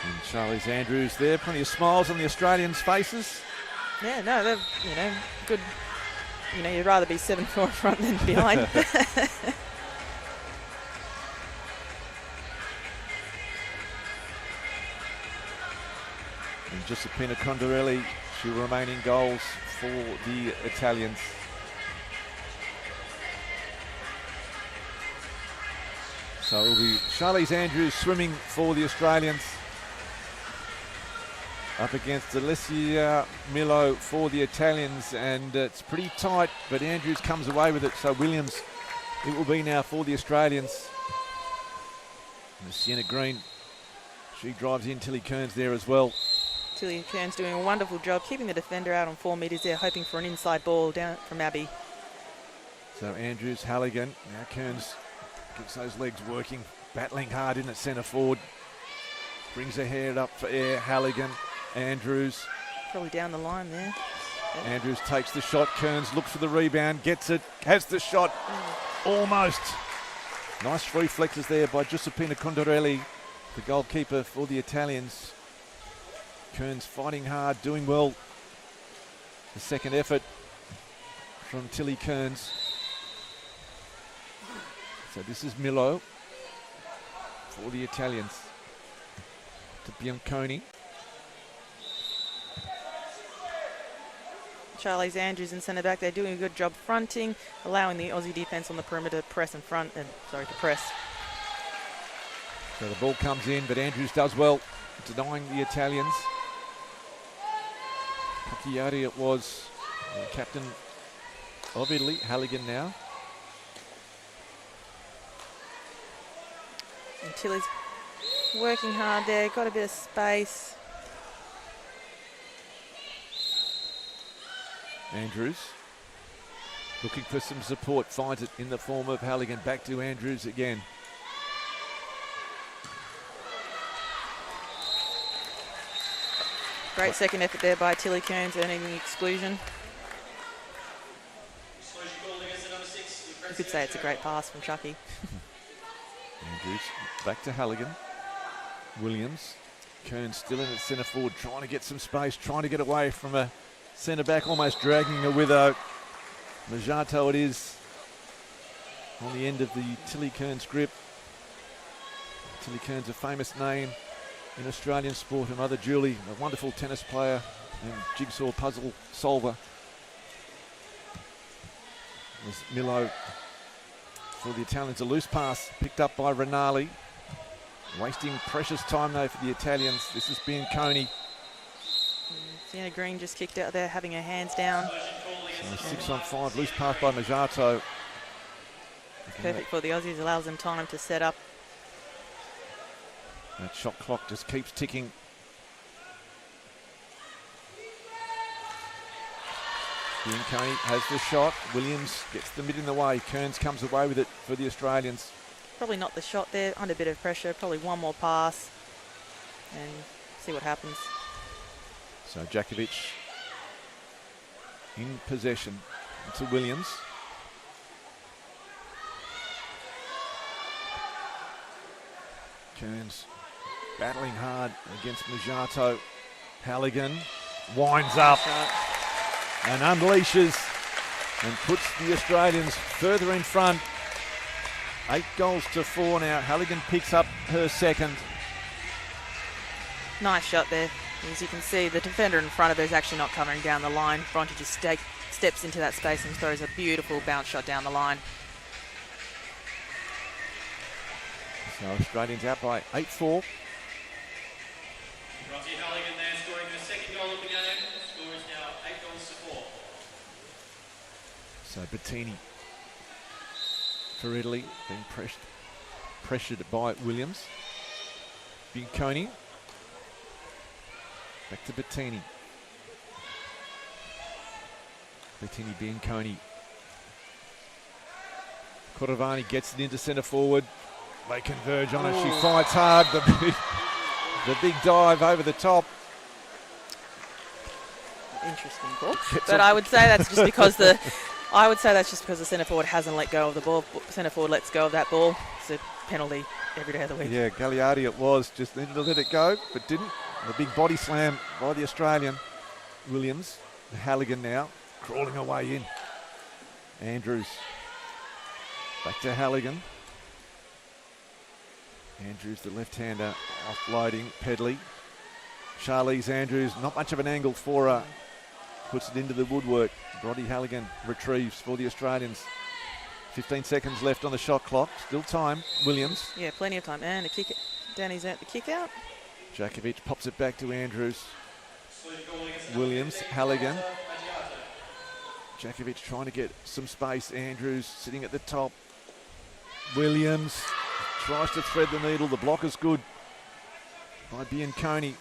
And Charlize Andrews there, plenty of smiles on the Australians' faces. Yeah, no, they're, good. You'd rather be 7-4 in front than behind. And Giuseppina Condorelli, she will remain in goals for the Italians. So it will be Charlize Andrews swimming for the Australians, up against Alessia Milo for the Italians, and it's pretty tight, but Andrews comes away with it. So Williams, it will be now for the Australians. And Sienna Green, she drives in. Tilly Kearns there as well. Tilly Kearns doing a wonderful job keeping the defender out on 4 metres there, hoping for an inside ball down from Abby. So Andrews, Halligan, now Kearns gets those legs working, battling hard in at centre forward. Brings her head up for air, Halligan, Andrews. Probably down the line there. Andrews takes the shot, Kearns looks for the rebound, gets it, has the shot, almost. Nice reflexes there by Giuseppina Condorelli, the goalkeeper for the Italians. Kearns fighting hard, doing well. The second effort from Tilly Kearns. So this is Milo for the Italians. To Bianconi. Charlize Andrews in centre back, they're doing a good job fronting, allowing the Aussie defence on the perimeter to press in front, to press. So the ball comes in, but Andrews does well, denying the Italians. Pacchiari it was, the captain of Italy, Halligan now. And Tilly's working hard there, got a bit of space. Andrews looking for some support, finds it in the form of Halligan. Back to Andrews again. Great second effort there by Tilly Kearns, earning the exclusion. You could say it's a great pass from Chucky. Andrews back to Halligan. Williams. Kearns still in at centre forward, trying to get some space, trying to get away from a centre back, almost dragging her with her. Majato it is on the end of the Tilly Kearns grip. Tilly Kearns, a famous name in Australian sport, and mother Julie, a wonderful tennis player and jigsaw puzzle solver. Was Milo for the Italians, a loose pass picked up by Rinaldi. Wasting precious time though for the Italians. This has been Coney. Sienna Green just kicked out there, having her hands down. So 6 on 5, loose pass by Majato. Perfect for the Aussies, allows them time to set up. That shot clock just keeps ticking. Bianconi has the shot. Williams gets the mid in the way. Kearns comes away with it for the Australians. Probably not the shot there, under a bit of pressure. Probably one more pass and see what happens. So Djakovic in possession to Williams. Kearns battling hard against Majato. Halligan winds up and unleashes and puts the Australians further in front. 8 goals to 4 now. Halligan picks up her second. Nice shot there. As you can see, the defender in front of her is actually not covering down the line. Bronte just steps into that space and throws a beautiful bounce shot down the line. So Australians out by 8-4. Bronte Halligan there scoring the second goal of the game. Score is now 8 goals to 4. So Bettini for Italy, being pressured by Williams. Bianconi. Back to Bettini. Bettini, Bianconi. Cordovani gets it into centre forward. They converge on it. She fights hard. The big dive over the top. Interesting ball. But I would say that's just because the centre forward hasn't let go of the ball. Centre forward lets go of that ball. It's a penalty every day of the week. Yeah, Gagliardi it was. Just needed to let it go, but didn't. The big body slam by the Australian. Williams. Halligan now crawling away in. Andrews. Back to Halligan. Andrews, the left-hander, offloading. Pedley. Charlize Andrews, not much of an angle for her. Puts it into the woodwork. Bronte Halligan retrieves for the Australians. 15 seconds left on the shot clock. Still time. Williams. Yeah, plenty of time. And a kick. Danny's out the kick out. Djakovic pops it back to Andrews. Williams, Halligan. Djakovic trying to get some space. Andrews sitting at the top. Williams tries to thread the needle. The block is good by Bianconi.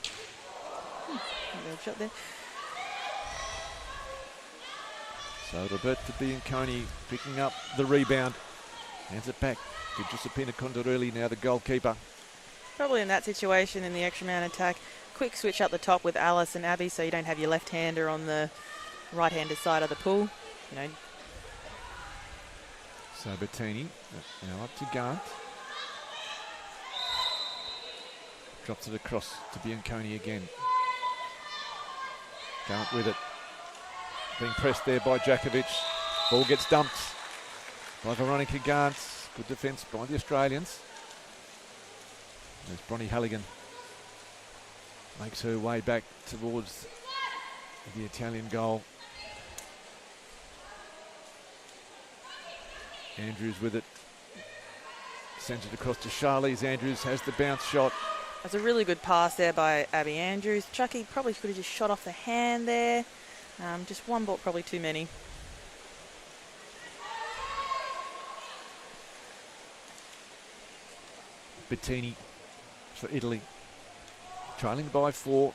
Good shot there. So Roberto Bianconi picking up the rebound. Hands it back to Giuseppina Condorelli, now the goalkeeper. Probably in that situation in the extra man attack. Quick switch up the top with Alice and Abby so you don't have your left-hander on the right-handed side of the pool. You know. So Bettini now up to Gant. Drops it across to Bianconi again. Gant with it. Being pressed there by Djakovic. Ball gets dumped by Veronica Gant. Good defence by the Australians. There's Bronte Halligan. Makes her way back towards the Italian goal. Andrews with it. Sends it across to Charlize. Andrews has the bounce shot. That's a really good pass there by Abby Andrews. Chucky probably could have just shot off the hand there. Just one ball, probably too many. Bettini for Italy. Trailing by 4.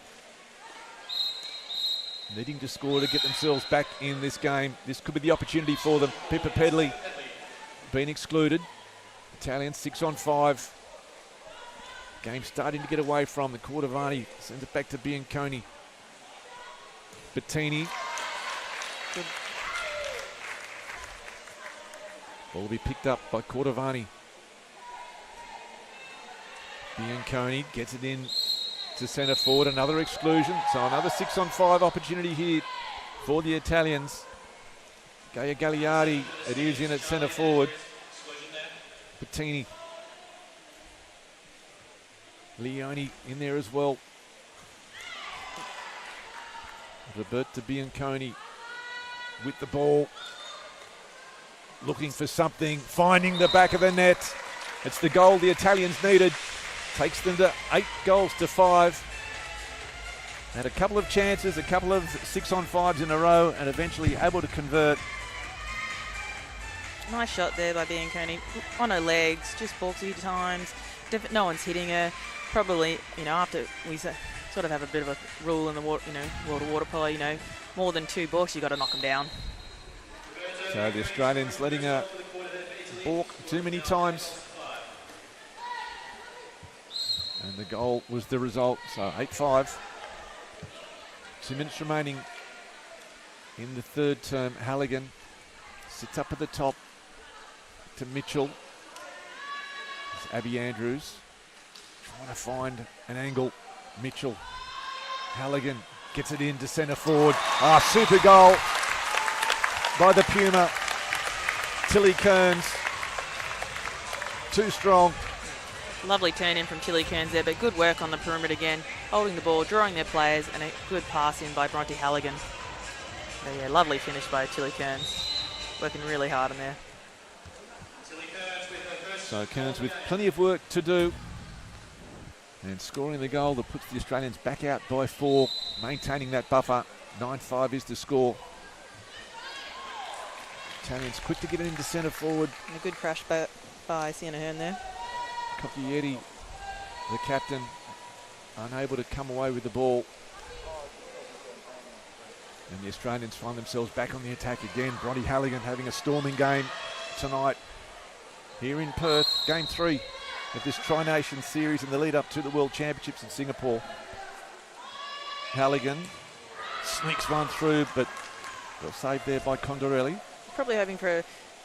Needing to score to get themselves back in this game. This could be the opportunity for them. Pippa Pedley been excluded. Italians 6 on 5. Game starting to get away from the Cordovani. Sends it back to Bianconi. Bettini. Good. Ball will be picked up by Cordovani. Bianconi gets it in to centre forward. Another exclusion. So another 6 on 5 opportunity here for the Italians. Gaia Gagliardi, it is in at centre forward. Bettini. Leone in there as well. Roberto Bianconi with the ball. Looking for something, finding the back of the net. It's the goal the Italians needed. Takes them to 8 goals to 5. Had a couple of chances, a couple of 6-on-5s in a row, and eventually able to convert. Nice shot there by Bianconi. On her legs, just balks a few times. No one's hitting her. Probably, after we sort of have a bit of a rule in the water, world of water polo, more than 2 balks, you got to knock them down. So the Australians letting her balk too many times. And the goal was the result, so 8-5. 2 minutes remaining in the third term. Halligan sits up at the top to Mitchell. It's Abby Andrews trying to find an angle. Mitchell, Halligan gets it in to centre forward. Super goal by the Puma. Tilly Kearns, too strong. Lovely turn in from Tilly Kearns there, but good work on the perimeter again, holding the ball, drawing their players, and a good pass in by Bronte Halligan. So yeah, lovely finish by Tilly Kearns, working really hard in there. So Kearns with plenty of work to do, and scoring the goal that puts the Australians back out by 4, maintaining that buffer. 9-5 is the score. Italians quick to get it into centre forward. And a good crash by Sienna Hearn there. Cocchietti, the captain, unable to come away with the ball. And the Australians find themselves back on the attack again. Bronte Halligan having a storming game tonight here in Perth. Game 3 of this Tri-Nation series in the lead up to the World Championships in Singapore. Halligan sneaks one through, but well saved there by Condorelli. Probably hoping for her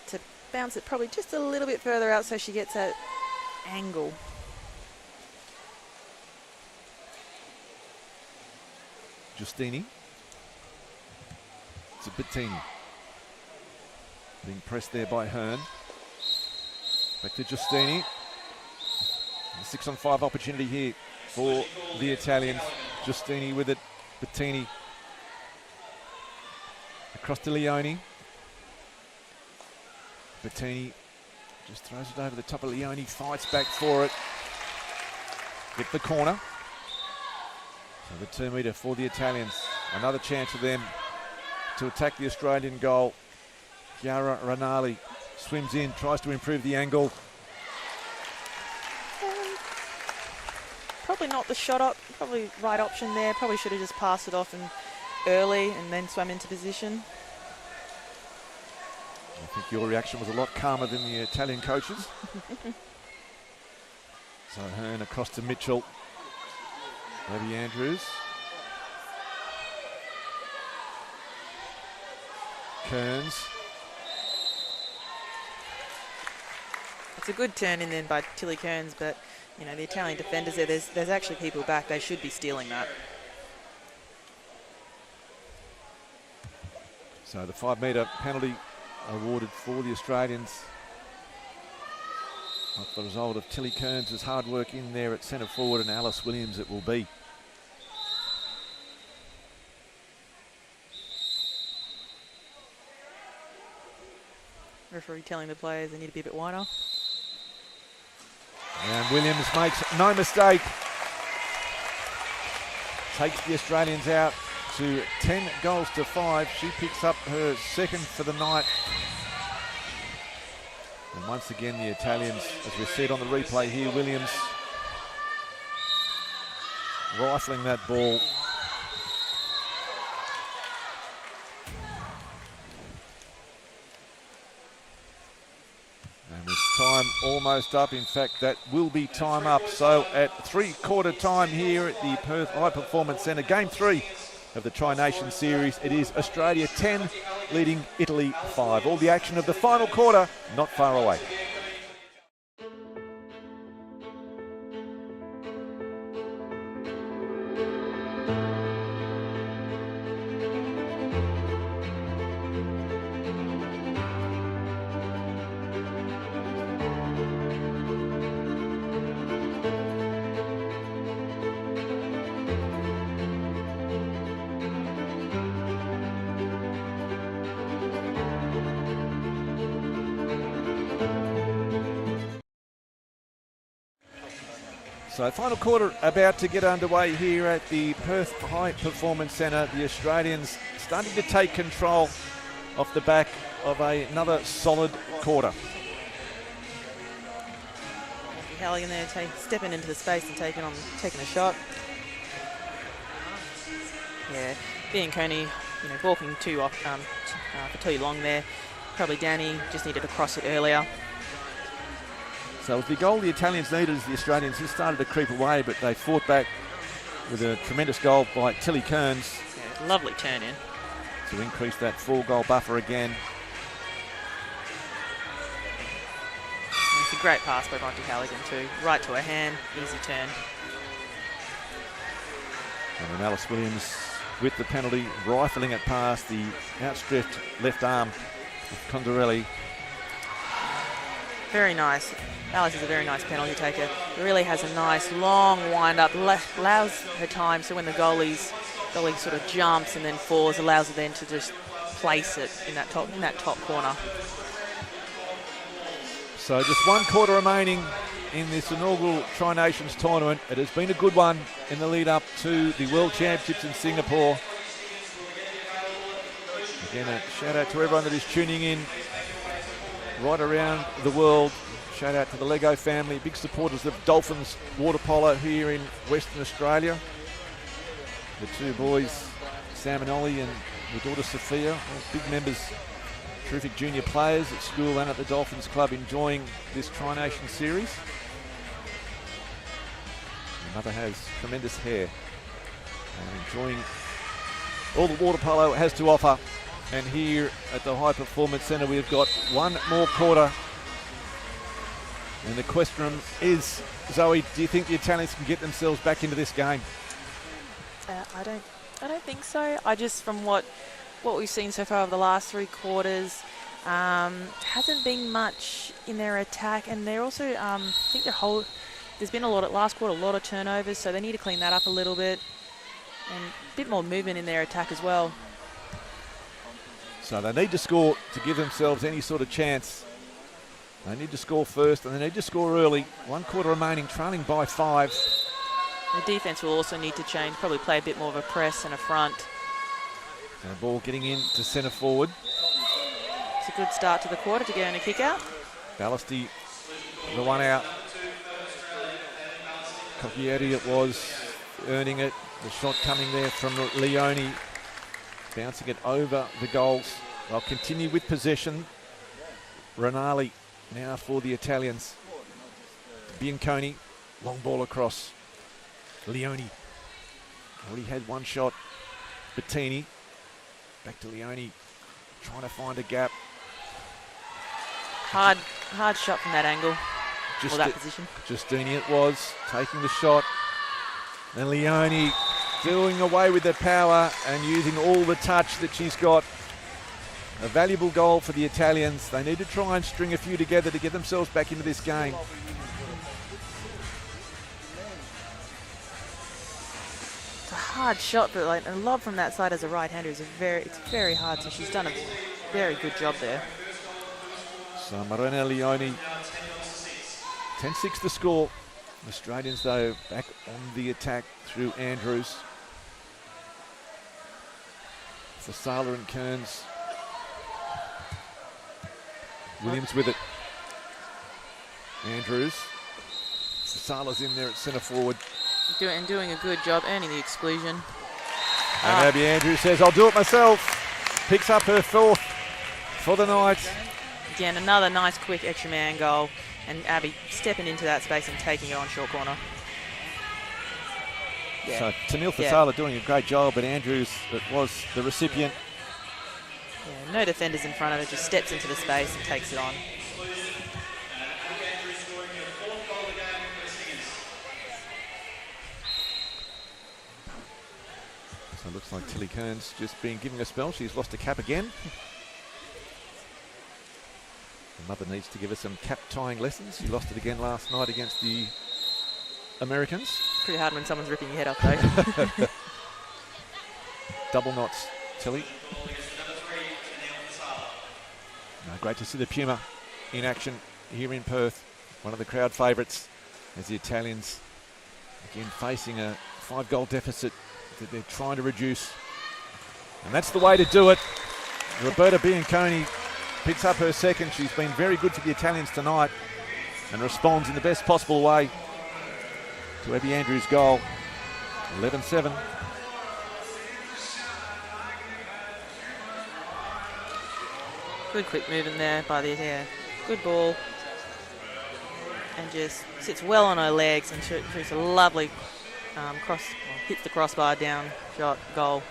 to bounce it probably just a little bit further out so she gets that angle. Giustini. It's a Bettini. Being pressed there by Hearn. Back to Giustini. A 6-on-5 opportunity here for the Italians. Giustini with it. Bettini. Across to Leone. Bettini just throws it over the top of Leone, fights back for it. Hit the corner. So the 2 metre for the Italians. Another chance for them to attack the Australian goal. Chiara Ranali swims in, tries to improve the angle. Probably not the shot up, probably right option there. Probably should have just passed it off and early and then swam into position. I think your reaction was a lot calmer than the Italian coaches. So Hearn across to Mitchell. Abby Andrews. Kearns. It's a good turn in then by Tilly Kearns, but the Italian defenders there, there's actually people back. They should be stealing that. So the 5 metre penalty awarded for the Australians. Not the result of Tilly Kearns' hard work in there at centre forward, and Alice Williams it will be. Referee telling the players they need to be a bit wider. And Williams makes no mistake. Takes the Australians out to 10-5. She picks up her second for the night. And once again, the Italians, as we see it on the replay here, Williams rifling that ball. And with time almost up, in fact, that will be time up. So at 3/4 time here at the Perth High Performance Centre, Game 3 of the Tri-Nation Series. It is Australia 10, leading Italy 5. All the action of the final quarter not far away. So final quarter about to get underway here at the Perth High Performance Centre. The Australians starting to take control off the back of another solid quarter. Halligan there stepping into the space and taking a shot. Yeah, Bianconi, balking for too long there. Probably Danny just needed to cross it earlier. So with the goal the Italians needed as the Australians just started to creep away, but they fought back with a tremendous goal by Tilly Kearns. Yeah, lovely turn in. To increase that 4-goal buffer again. It's a great pass by Monty Halligan too. Right to her hand, easy turn. And then Alice Williams with the penalty, rifling it past the outstretched left arm of Condorelli. Very nice. Alice is a very nice penalty taker. Really has a nice long wind up, allows her time so when the goalie sort of jumps and then falls, allows her then to just place it in that top corner. So just 1 quarter remaining in this inaugural Tri-Nations tournament. It has been a good one in the lead up to the World Championships in Singapore. Again, a shout out to everyone that is tuning in right around the world. Shout out to the Lego family, big supporters of Dolphins water polo here in Western Australia. The 2 boys, Sam and Ollie, and the daughter Sophia, all big members, terrific junior players at school and at the Dolphins Club, enjoying this Tri-Nation series. The mother has tremendous hair and enjoying all the water polo it has to offer. And here at the High Performance Centre, we've got 1 more quarter. And the question is, Zoe, do you think the Italians can get themselves back into this game? I don't think so. From what we've seen so far over the last 3 quarters, hasn't been much in their attack, and they're also I think there's been last quarter a lot of turnovers, so they need to clean that up a little bit, and a bit more movement in their attack as well. So they need to score to give themselves any sort of chance. They need to score first, and they need to score early. 1 quarter remaining, trailing by 5. The defence will also need to change, probably play a bit more of a press and a front. And the ball getting in to centre forward. It's a good start to the quarter to get in a kick out. Ballasty, the one out. Coccietti it was, earning it. The shot coming there from Leone, bouncing it over the goals. They'll continue with possession. Rinaldi now for the Italians. Bianconi, long ball across. Leone already had 1 shot. Bettini, back to Leone, trying to find a gap. Hard shot from that angle, or that position. Giustini it was, taking the shot. And Leone doing away with the power and using all the touch that she's got. A valuable goal for the Italians. They need to try and string a few together to get themselves back into this game. It's a hard shot, but a lob from that side as a right-hander is it's very hard. So she's done a very good job there. So Morena Leone, 10-6 the score. Australians though back on the attack through Andrews. For Sala and Kearns. Williams with it. Andrews. Sala's in there at centre forward. Doing a good job, earning the exclusion. And Abby Andrews says, I'll do it myself. Picks up her 4th for the night. Again, another nice quick extra man goal. And Abby stepping into that space and taking it on short corner. Yeah. So Tamil Fasala doing a great job, but Andrews was the recipient. Yeah, no defenders in front of her, just steps into the space and takes it on. So it looks like Tilly Kearns just been giving a spell. She's lost a cap again. The mother needs to give her some cap tying lessons. She lost it again last night against the Americans. Pretty hard when someone's ripping your head off though. Double knots, Tilly. Great to see the Puma in action here in Perth. One of the crowd favourites as the Italians Again, facing a 5-goal deficit that they're trying to reduce. And that's the way to do it. Roberta Bianconi picks up her second. She's been very good for the Italians tonight and responds in the best possible way to Abby Andrews' goal. 11-7. Good quick movement there by the good ball, and just sits well on her legs and shoots a lovely hits the crossbar down, shot, goal.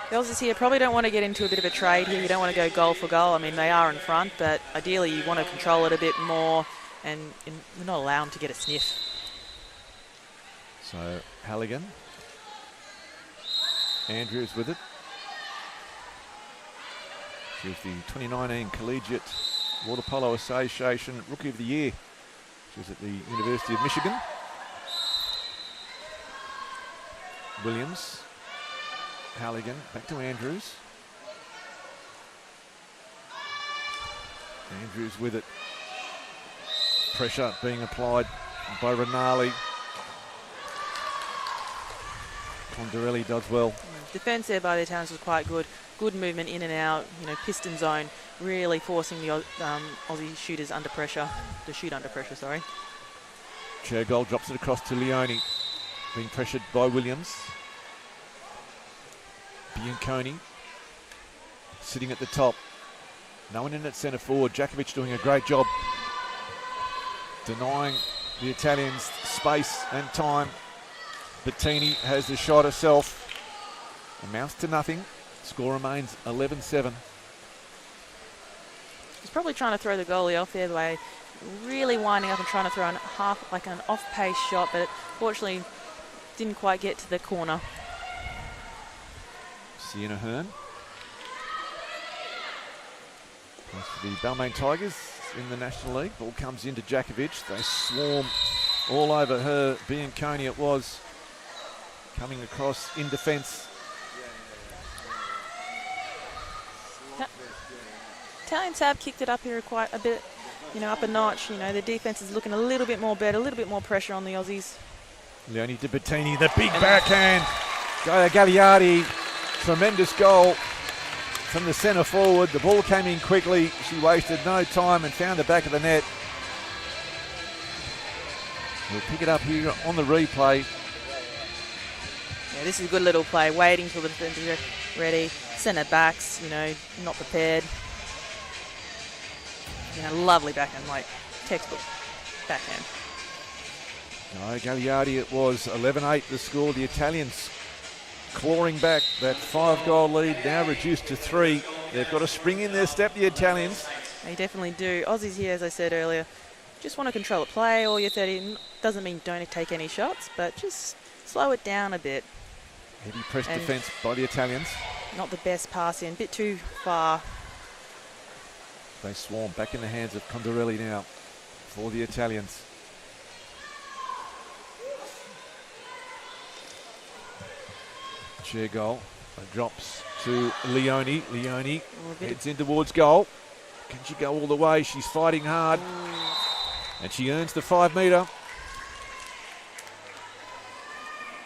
The Aussies here probably don't want to get into a bit of a trade here. You don't want to go goal for goal. I mean, they are in front, but ideally you want to control it a bit more, and you're not allowed them to get a sniff. So Halligan, Andrews with it. She was the 2019 Collegiate Water Polo Association Rookie of the Year. She was at the University of Michigan. Williams, Halligan, back to Andrews. Andrews with it. Pressure being applied by Rinaldi. Ponderelli does well. Defence there by the Italians was quite good. Good movement in and out, piston zone, really forcing the Aussie shooters under pressure, to shoot under pressure, sorry. Chergol drops it across to Leone, being pressured by Williams. Bianconi sitting at the top. No one in at centre forward. Jakovic doing a great job denying the Italians space and time. Bettini has the shot herself. Amounts to nothing. Score remains 11-7. He's probably trying to throw the goalie off there by really winding up and trying to throw an off-pace shot, but it fortunately didn't quite get to the corner. Sienna Hearn. Plays for the Balmain Tigers in the National League. Ball comes into Jakovic. They swarm all over her. Bianconi it was. Coming across in defence. Italians have kicked it up here quite a bit, up a notch. The defence is looking a little bit more better, a little bit more pressure on the Aussies. Leone de Bettini, the big backhand. Gaia Gagliardi, tremendous goal from the centre forward. The ball came in quickly. She wasted no time and found the back of the net. We'll pick it up here on the replay. Yeah, this is a good little play, waiting till the defence is ready. Centre backs, not prepared. Lovely backhand, like textbook backhand. No, Gagliardi it was. 11-8 the score. The Italians clawing back that 5-goal lead, now reduced to 3. They've got a spring in their step, the Italians. They definitely do. Aussies here, as I said earlier, just want to control the play. All your 30 doesn't mean don't take any shots, but just slow it down a bit. Heavy press defence by the Italians. Not the best pass in, a bit too far. They swarm back in the hands of Ponderelli now for the Italians. Chair goal. Drops to Leone. Leone heads in towards goal. Can she go all the way? She's fighting hard. And she earns the 5 metre.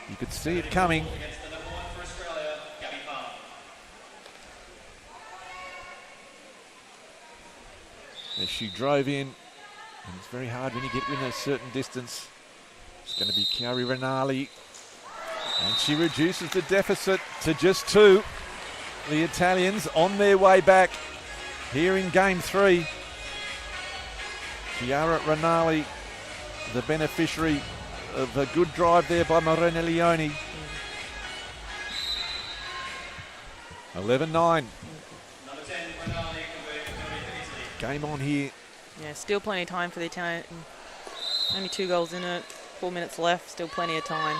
You could see it coming. As she drove in, and it's very hard when you get within a certain distance. It's going to be Chiari Rinaldi, and she reduces the deficit to just 2. The Italians on their way back here in game 3. Chiara Rinaldi, the beneficiary of a good drive there by Morena Leone. 11-9. Game on here. Yeah, still plenty of time for the Italian. Only 2 goals in it, 4 minutes left, still plenty of time.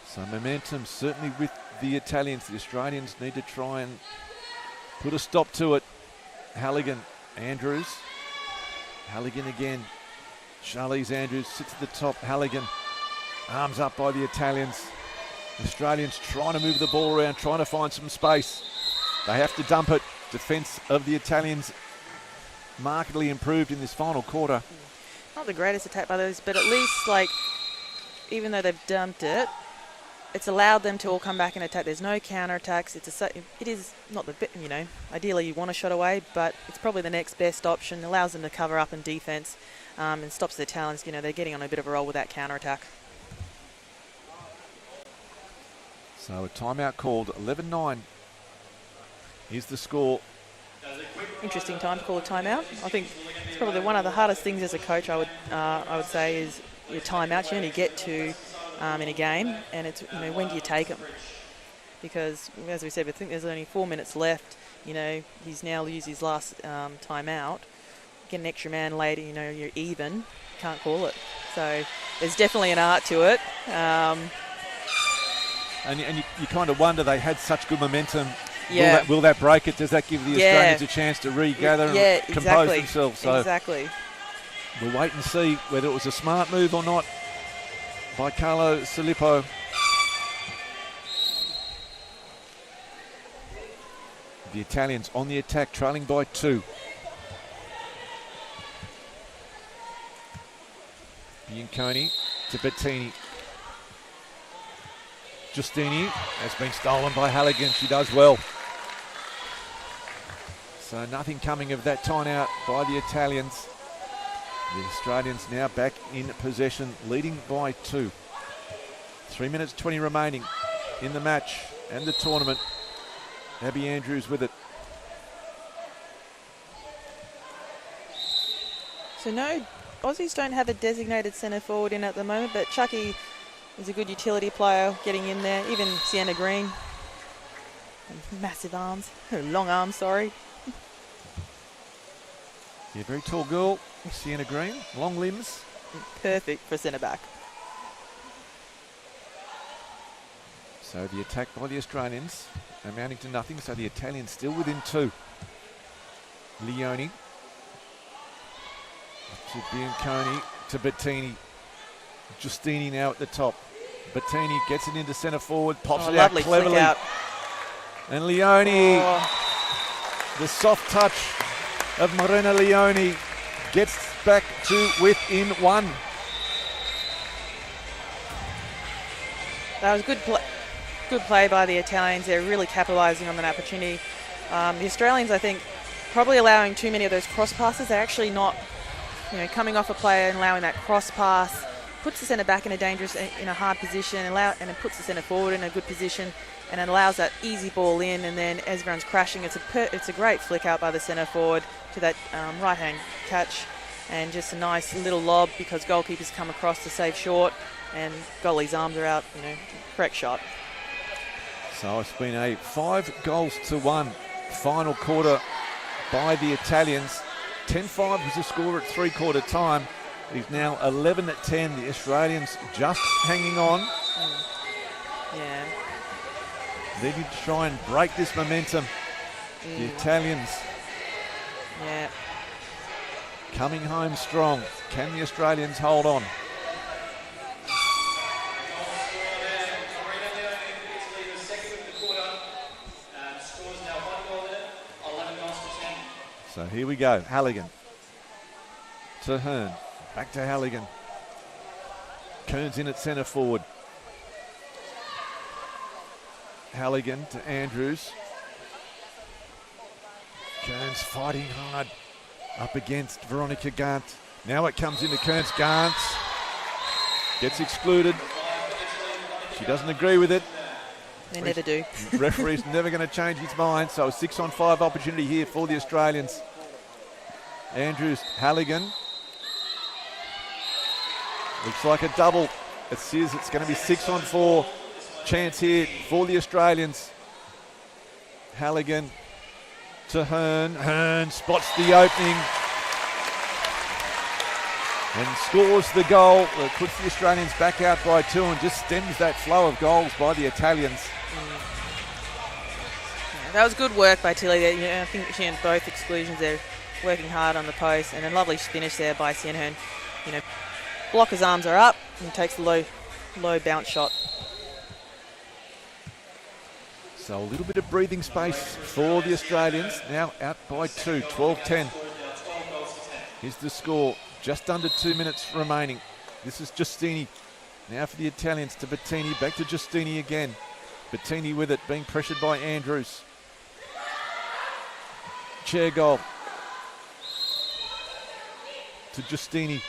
So momentum certainly with the Italians. The Australians need to try and put a stop to it. Halligan, Andrews. Halligan again. Charlize Andrews sits at the top. Halligan, arms up by the Italians. The Australians trying to move the ball around, trying to find some space. They have to dump it. Defence of the Italians markedly improved in this final quarter. not the greatest attack by those, but at least, like, even though they've dumped it, it's allowed them to all come back and attack. There's no counter-attacks. It is not the, ideally you want a shot away, but it's probably the next best option. Allows them to cover up in defence and stops the Italians. They're getting on a bit of a roll with that counter-attack. So a timeout called, 11-9. Here's the score. Interesting time to call a timeout. I think it's probably one of the hardest things as a coach, I would say, is your timeouts. You only get two in a game, and it's when do you take them? Because as we said, I think there's only 4 minutes left. He's now used his last timeout. Get an extra man later, you're even. Can't call it. So there's definitely an art to it. And you kind of wonder, they had such good momentum. Yeah. Will that break it? Does that give the Australians a chance to regather and compose themselves? So exactly. We'll wait and see whether it was a smart move or not by Carlo Filippo. The Italians on the attack, trailing by 2. Bianconi to Bettini. Giustini has been stolen by Halligan. She does well. So nothing coming of that timeout by the Italians. The Australians now back in possession, leading by 2. 3 minutes 20 remaining in the match and the tournament. Abby Andrews with it. So no, Aussies don't have a designated centre forward in at the moment, but Chucky is a good utility player getting in there. Even Sienna Green. Massive arms. Long arms, sorry. Yeah, very tall girl, Sienna Green. Long limbs. Perfect for centre back. So the attack by the Australians amounting to nothing. So the Italians still within 2. Leone to Bianconi to Bettini. Giustini now at the top. Bettini gets it into centre forward, pops it out cleverly. Flick out. And Leone, the soft touch of Morena Leone, gets back to within 1. That was good play by the Italians. They're really capitalising on that opportunity. The Australians, I think, probably allowing too many of those cross passes. They're actually not, coming off a player and allowing that cross pass. Puts the centre back in a hard position, and it puts the centre forward in a good position, and it allows that easy ball in. And then as everyone's crashing, it's a great flick out by the centre forward to that right hand catch, and just a nice little lob because goalkeepers come across to save short, and goalie's arms are out. Correct shot. So it's been a 5-1 final quarter by the Italians. 10-5 was the score at 3/4 time. It is now 11-10. The Australians just hanging on. Yeah. They did try and break this momentum. The Italians coming home strong. Can the Australians hold on? So here we go. Halligan to Hearn. Back to Halligan. Kearns in at centre forward. Halligan to Andrews. Kearns fighting hard up against Veronica Gant. Now it comes into Kearns. Gant gets excluded. She doesn't agree with it. They never do. Referee's never going to change his mind. So a 6-on-5 opportunity here for the Australians. Andrews, Halligan. Looks like a double. It says it's going to be 6-on-4 chance here for the Australians. Halligan to Hearn. Hearn spots the opening and scores the goal that puts the Australians back out by 2 and just stems that flow of goals by the Italians. Yeah, that was good work by Tilly there. I think she had both exclusions there, working hard on the post, and a lovely finish there by Sienhern. Blocker's arms are up and takes the low bounce shot. So a little bit of breathing space for the Australians. Now out by 2, 12-10. Here's the score. Just under 2 minutes remaining. This is Giustini. Now for the Italians to Bettini. Back to Giustini again. Bettini with it, being pressured by Andrews. Chair goal to Giustini.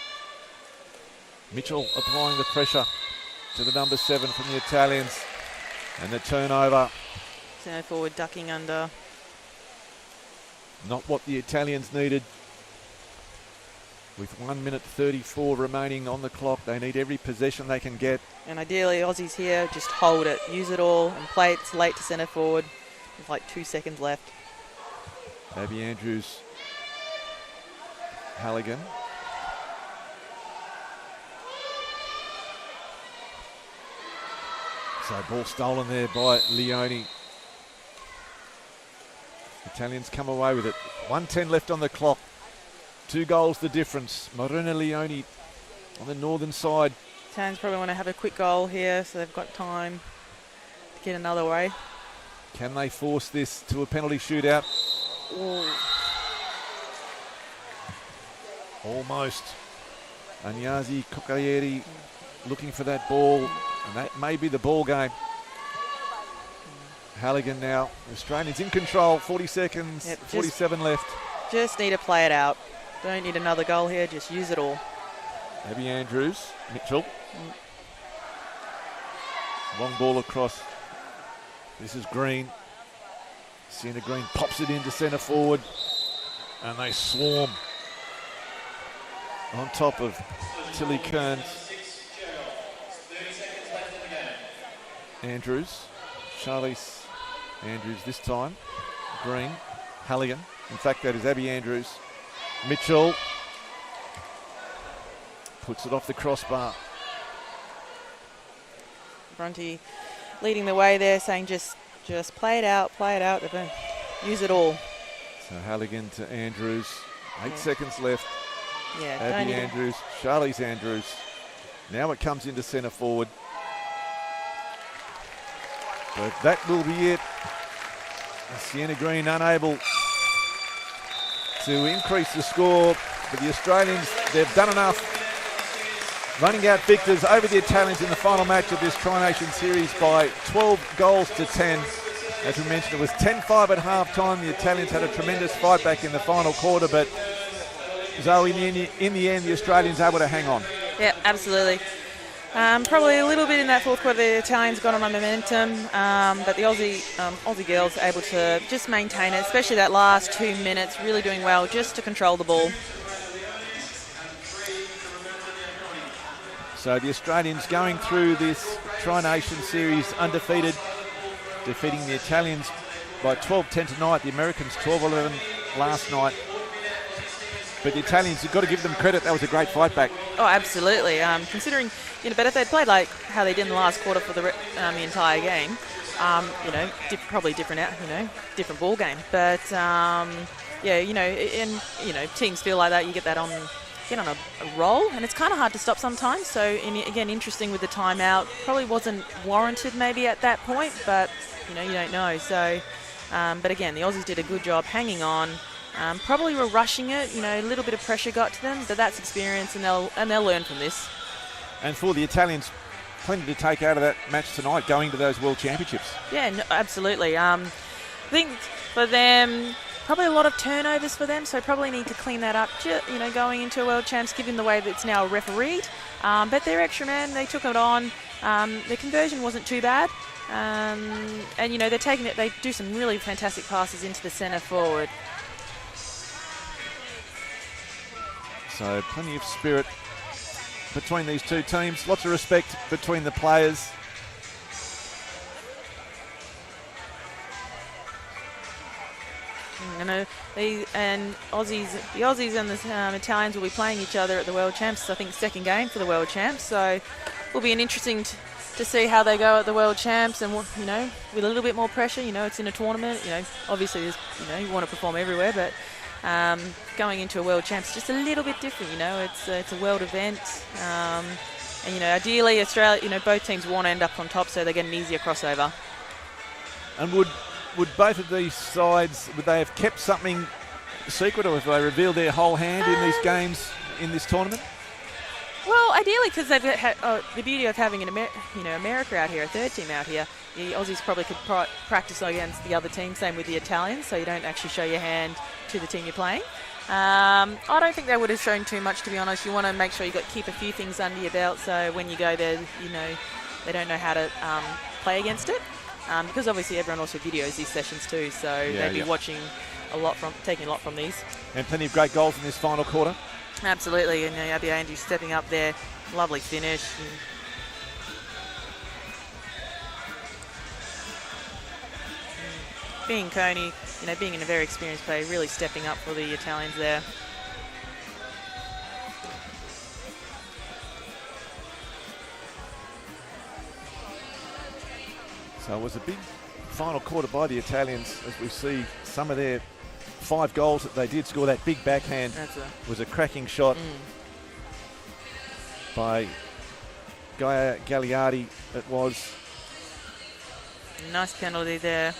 Mitchell applying the pressure to the number 7 from the Italians. And the turnover. Centre forward ducking under. Not what the Italians needed. With 1 minute 34 remaining on the clock, they need every possession they can get. And ideally, Aussies here, just hold it, use it all, and play it late to centre forward. With like 2 seconds left. Abby Andrews, Halligan. So ball stolen there by Leone. Italians come away with it. 1:10 left on the clock. 2 goals the difference. Marina Leone on the northern side. Italians probably want to have a quick goal here, so they've got time to get another way. Can they force this to a penalty shootout? Ooh. Almost. Agnazi Coccaieri looking for that ball, and that may be the ball game. Halligan now. Australians in control. 40 seconds, Yep, 47 left. Just need to play it out. Don't need another goal here, just use it all. Abby Andrews, Mitchell. Long ball across. This is Green. Sienna Green pops it into centre forward, and they swarm on top of Tilly Kearns. Andrews, Charlize Andrews this time. Green, Halligan. In fact, that is Abby Andrews. Mitchell puts it off the crossbar. Bronte leading the way there, saying just play it out, use it all. So Halligan to Andrews. 8 seconds left. Yeah, Abby Andrews, Charlize Andrews. Now it comes into centre forward. But that will be it. Sienna Green unable to increase the score, but the Australians, they've done enough. Running out victors over the Italians in the final match of this Tri-Nation Series by 12 goals to 10. As we mentioned, it was 10-5 at half-time. The Italians had a tremendous fight back in the final quarter, but Zoe, in the end, the Australians able to hang on. Yeah, absolutely. Probably a little bit in that fourth quarter, the Italians got on a momentum, but the Aussie girls able to just maintain it, especially that last 2 minutes, really doing well just to control the ball. So the Australians going through this Tri-Nation Series undefeated, defeating the Italians by 12-10 tonight, the Americans 12-11 last night. But the Italians, you've got to give them credit, that was a great fight back. Oh, absolutely. Considering, but if they'd played like how they did in the last quarter for the entire game, probably different ball game. But teams feel like that. You get on a roll, and it's kind of hard to stop sometimes. So again, interesting with the timeout. Probably wasn't warranted maybe at that point, but you don't know. So, but again, the Aussies did a good job hanging on. Probably were rushing it, a little bit of pressure got to them, but that's experience, and they'll learn from this. And for the Italians, plenty to take out of that match tonight, going to those World Championships. Yeah, no, absolutely. I think for them, probably a lot of turnovers for them, so probably need to clean that up, going into a World Champs, given the way that it's now refereed. But they're extra man, they took it on. The conversion wasn't too bad. And they're taking it, they do some really fantastic passes into the centre forward. So plenty of spirit between these two teams. Lots of respect between the players. The Aussies and the Italians will be playing each other at the World Champs. I think second game for the World Champs. So it will be an interesting to see how they go at the World Champs, and with a little bit more pressure. It's in a tournament. Obviously there's, you want to perform everywhere, but going into a World Champs is just a little bit different. It's a world event, and ideally Australia, both teams want to end up on top, so they get an easier crossover. And would both of these sides, would they have kept something secret, or have they revealed their whole hand in these games in this tournament? Well, ideally, because they've got the beauty of having America out here, a third team out here, the Aussies probably could practice against the other team, same with the Italians, so you don't actually show your hand to the team you're playing. I don't think they would have shown too much, to be honest. You want to make sure you keep a few things under your belt, so when you go there, they don't know how to play against it. Because obviously everyone also videos these sessions too, so they'd be watching taking a lot from these. And plenty of great goals in this final quarter. Absolutely, and Abby Andrews stepping up there, lovely finish. Being Coney, being in a very experienced player, really stepping up for the Italians there. So it was a big final quarter by the Italians, as we see some of their 5 goals that they did score. That big backhand was a cracking shot by Gaia Gagliardi. It was. Nice penalty there.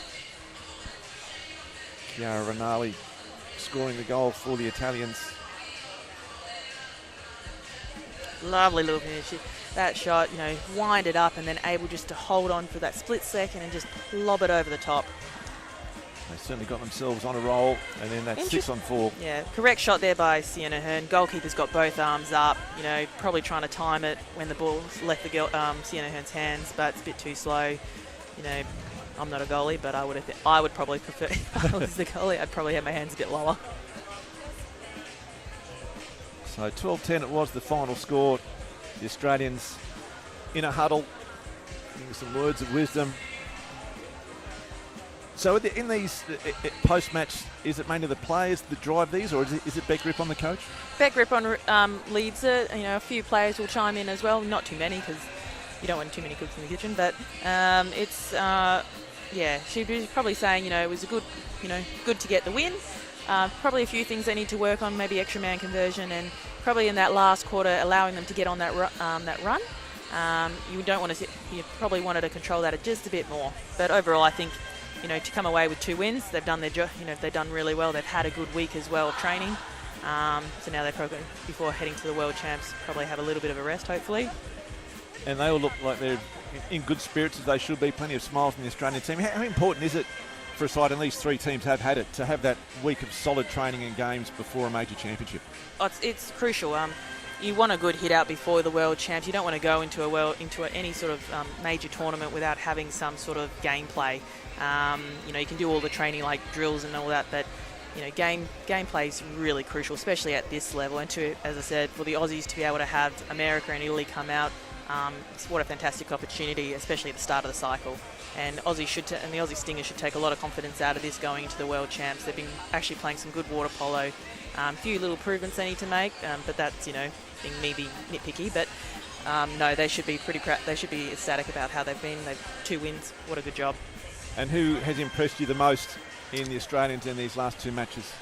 Chiara Rinaldi scoring the goal for the Italians. Lovely little finish. That shot, wind it up and then able just to hold on for that split second and just lob it over the top. They certainly got themselves on a roll, and then that 6 on 4. Yeah, correct shot there by Sienna Hearn. Goalkeeper's got both arms up, probably trying to time it when the ball's left the Sienna Hearn's hands, but it's a bit too slow. I'm not a goalie, but I would probably prefer, if I was the goalie, I'd probably have my hands a bit lower. So 12-10 it was the final score. The Australians in a huddle, giving some words of wisdom. So in these post-match, is it mainly the players that drive these, or is it Beck Grip on the coach? Beck Grip leads it. A few players will chime in as well. Not too many, because you don't want too many cooks in the kitchen. But she'd be probably saying, it was a good, good to get the win. Probably a few things they need to work on, maybe extra man conversion, and probably in that last quarter allowing them to get on that run. You probably wanted to control that just a bit more. But overall, I think, to come away with 2 wins, they've done their job. They've done really well. They've had a good week as well of training. So now they probably, before heading to the World Champs, probably have a little bit of a rest, hopefully. And they all look like they're in good spirits, as they should be. Plenty of smiles in the Australian team. How important is it for a side, and these 3 teams have had it, to have that week of solid training and games before a major championship? It's crucial. You want a good hit out before the World Champs. You don't want to go into any sort of major tournament without having some sort of gameplay. You can do all the training like drills and all that, but gameplay is really crucial, especially at this level. And as I said, for the Aussies to be able to have America and Italy come out, what a fantastic opportunity, especially at the start of the cycle. And the Aussie Stingers should take a lot of confidence out of this going into the World Champs. They've been actually playing some good water polo. A few little improvements they need to make, but that's, being nitpicky. But no, they should be pretty proud. They should be ecstatic about how they've been. They've 2 wins. What a good job. And who has impressed you the most in the Australians in these last 2 matches?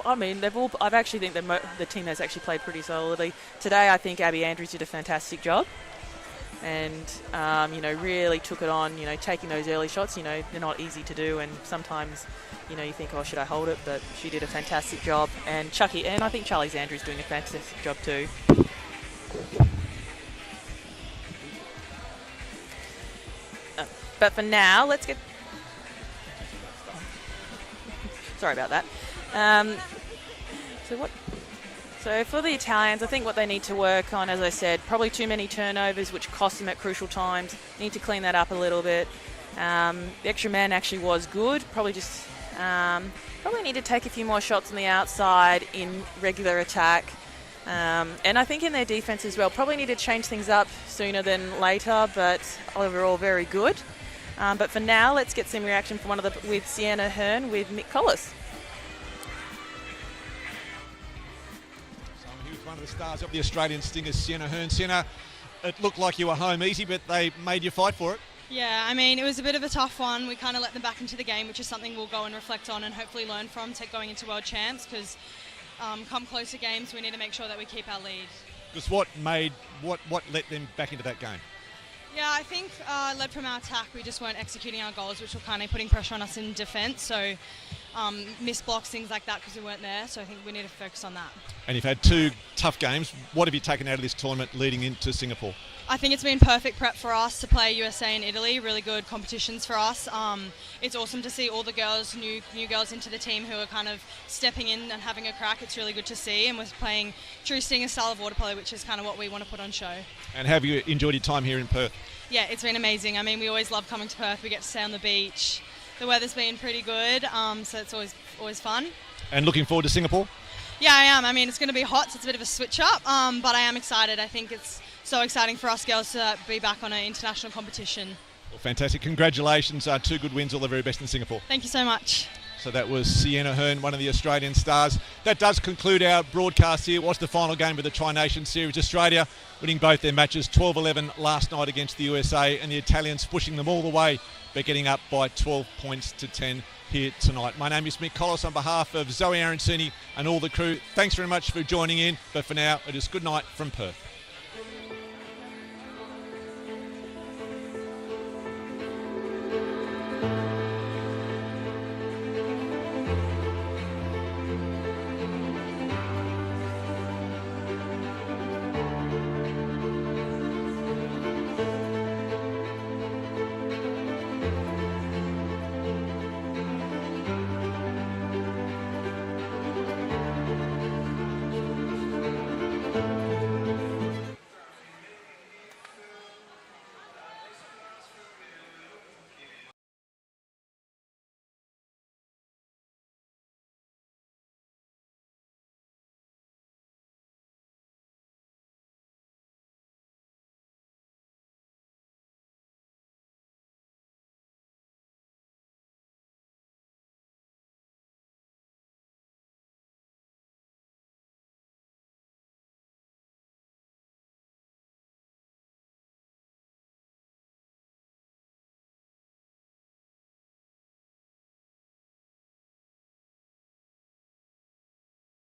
I've actually think the team has actually played pretty solidly. Today, I think Abby Andrews did a fantastic job. And, really took it on, taking those early shots. They're not easy to do, and sometimes, you think, oh, should I hold it? But she did a fantastic job. And I think Charlie's Andrews doing a fantastic job too. But for now, let's get... Sorry about that. So for the Italians, I think what they need to work on, as I said, probably too many turnovers, which cost them at crucial times. Need to clean that up a little bit. The extra man actually was good. Probably need to take a few more shots on the outside in regular attack. And I think in their defense as well, probably need to change things up sooner than later, but overall very good. But for now, let's get some reaction from with Sienna Hearn with Mick Collis. One of the stars of the Australian Stingers, Sienna Hearn. Sienna, it looked like you were home easy, but they made you fight for it. Yeah, it was a bit of a tough one. We kind of let them back into the game, which is something we'll go and reflect on and hopefully learn from going into World Champs, because come closer games, we need to make sure that we keep our lead. Because what let them back into that game? Yeah, I think led from our attack, we just weren't executing our goals, which were kind of putting pressure on us in defence. So missed blocks, things like that, because we weren't there. So I think we need to focus on that. And you've had 2 tough games. What have you taken out of this tournament leading into Singapore? I think it's been perfect prep for us to play USA and Italy, really good competitions for us. It's awesome to see all the girls, new girls into the team who are kind of stepping in and having a crack. It's really good to see, and we're playing true Stinger style of water polo, which is kind of what we want to put on show. And have you enjoyed your time here in Perth? Yeah, it's been amazing. I mean, we always love coming to Perth. We get to stay on the beach. The weather's been pretty good, so it's always fun. And looking forward to Singapore? Yeah, I am. I mean, it's going to be hot, so it's a bit of a switch up, but I am excited. I think it's so exciting for us girls to be back on an international competition. Well, fantastic. Congratulations. 2 good wins. All the very best in Singapore. Thank you so much. So that was Sienna Hearn, one of the Australian stars. That does conclude our broadcast here. It was the final game of the Tri-Nation Series. Australia winning both their matches 12-11 last night against the USA, and the Italians pushing them all the way, but getting up by 12 points to 10 here tonight. My name is Mick Collis on behalf of Zoe Arancini and all the crew. Thanks very much for joining in, but for now it is good night from Perth.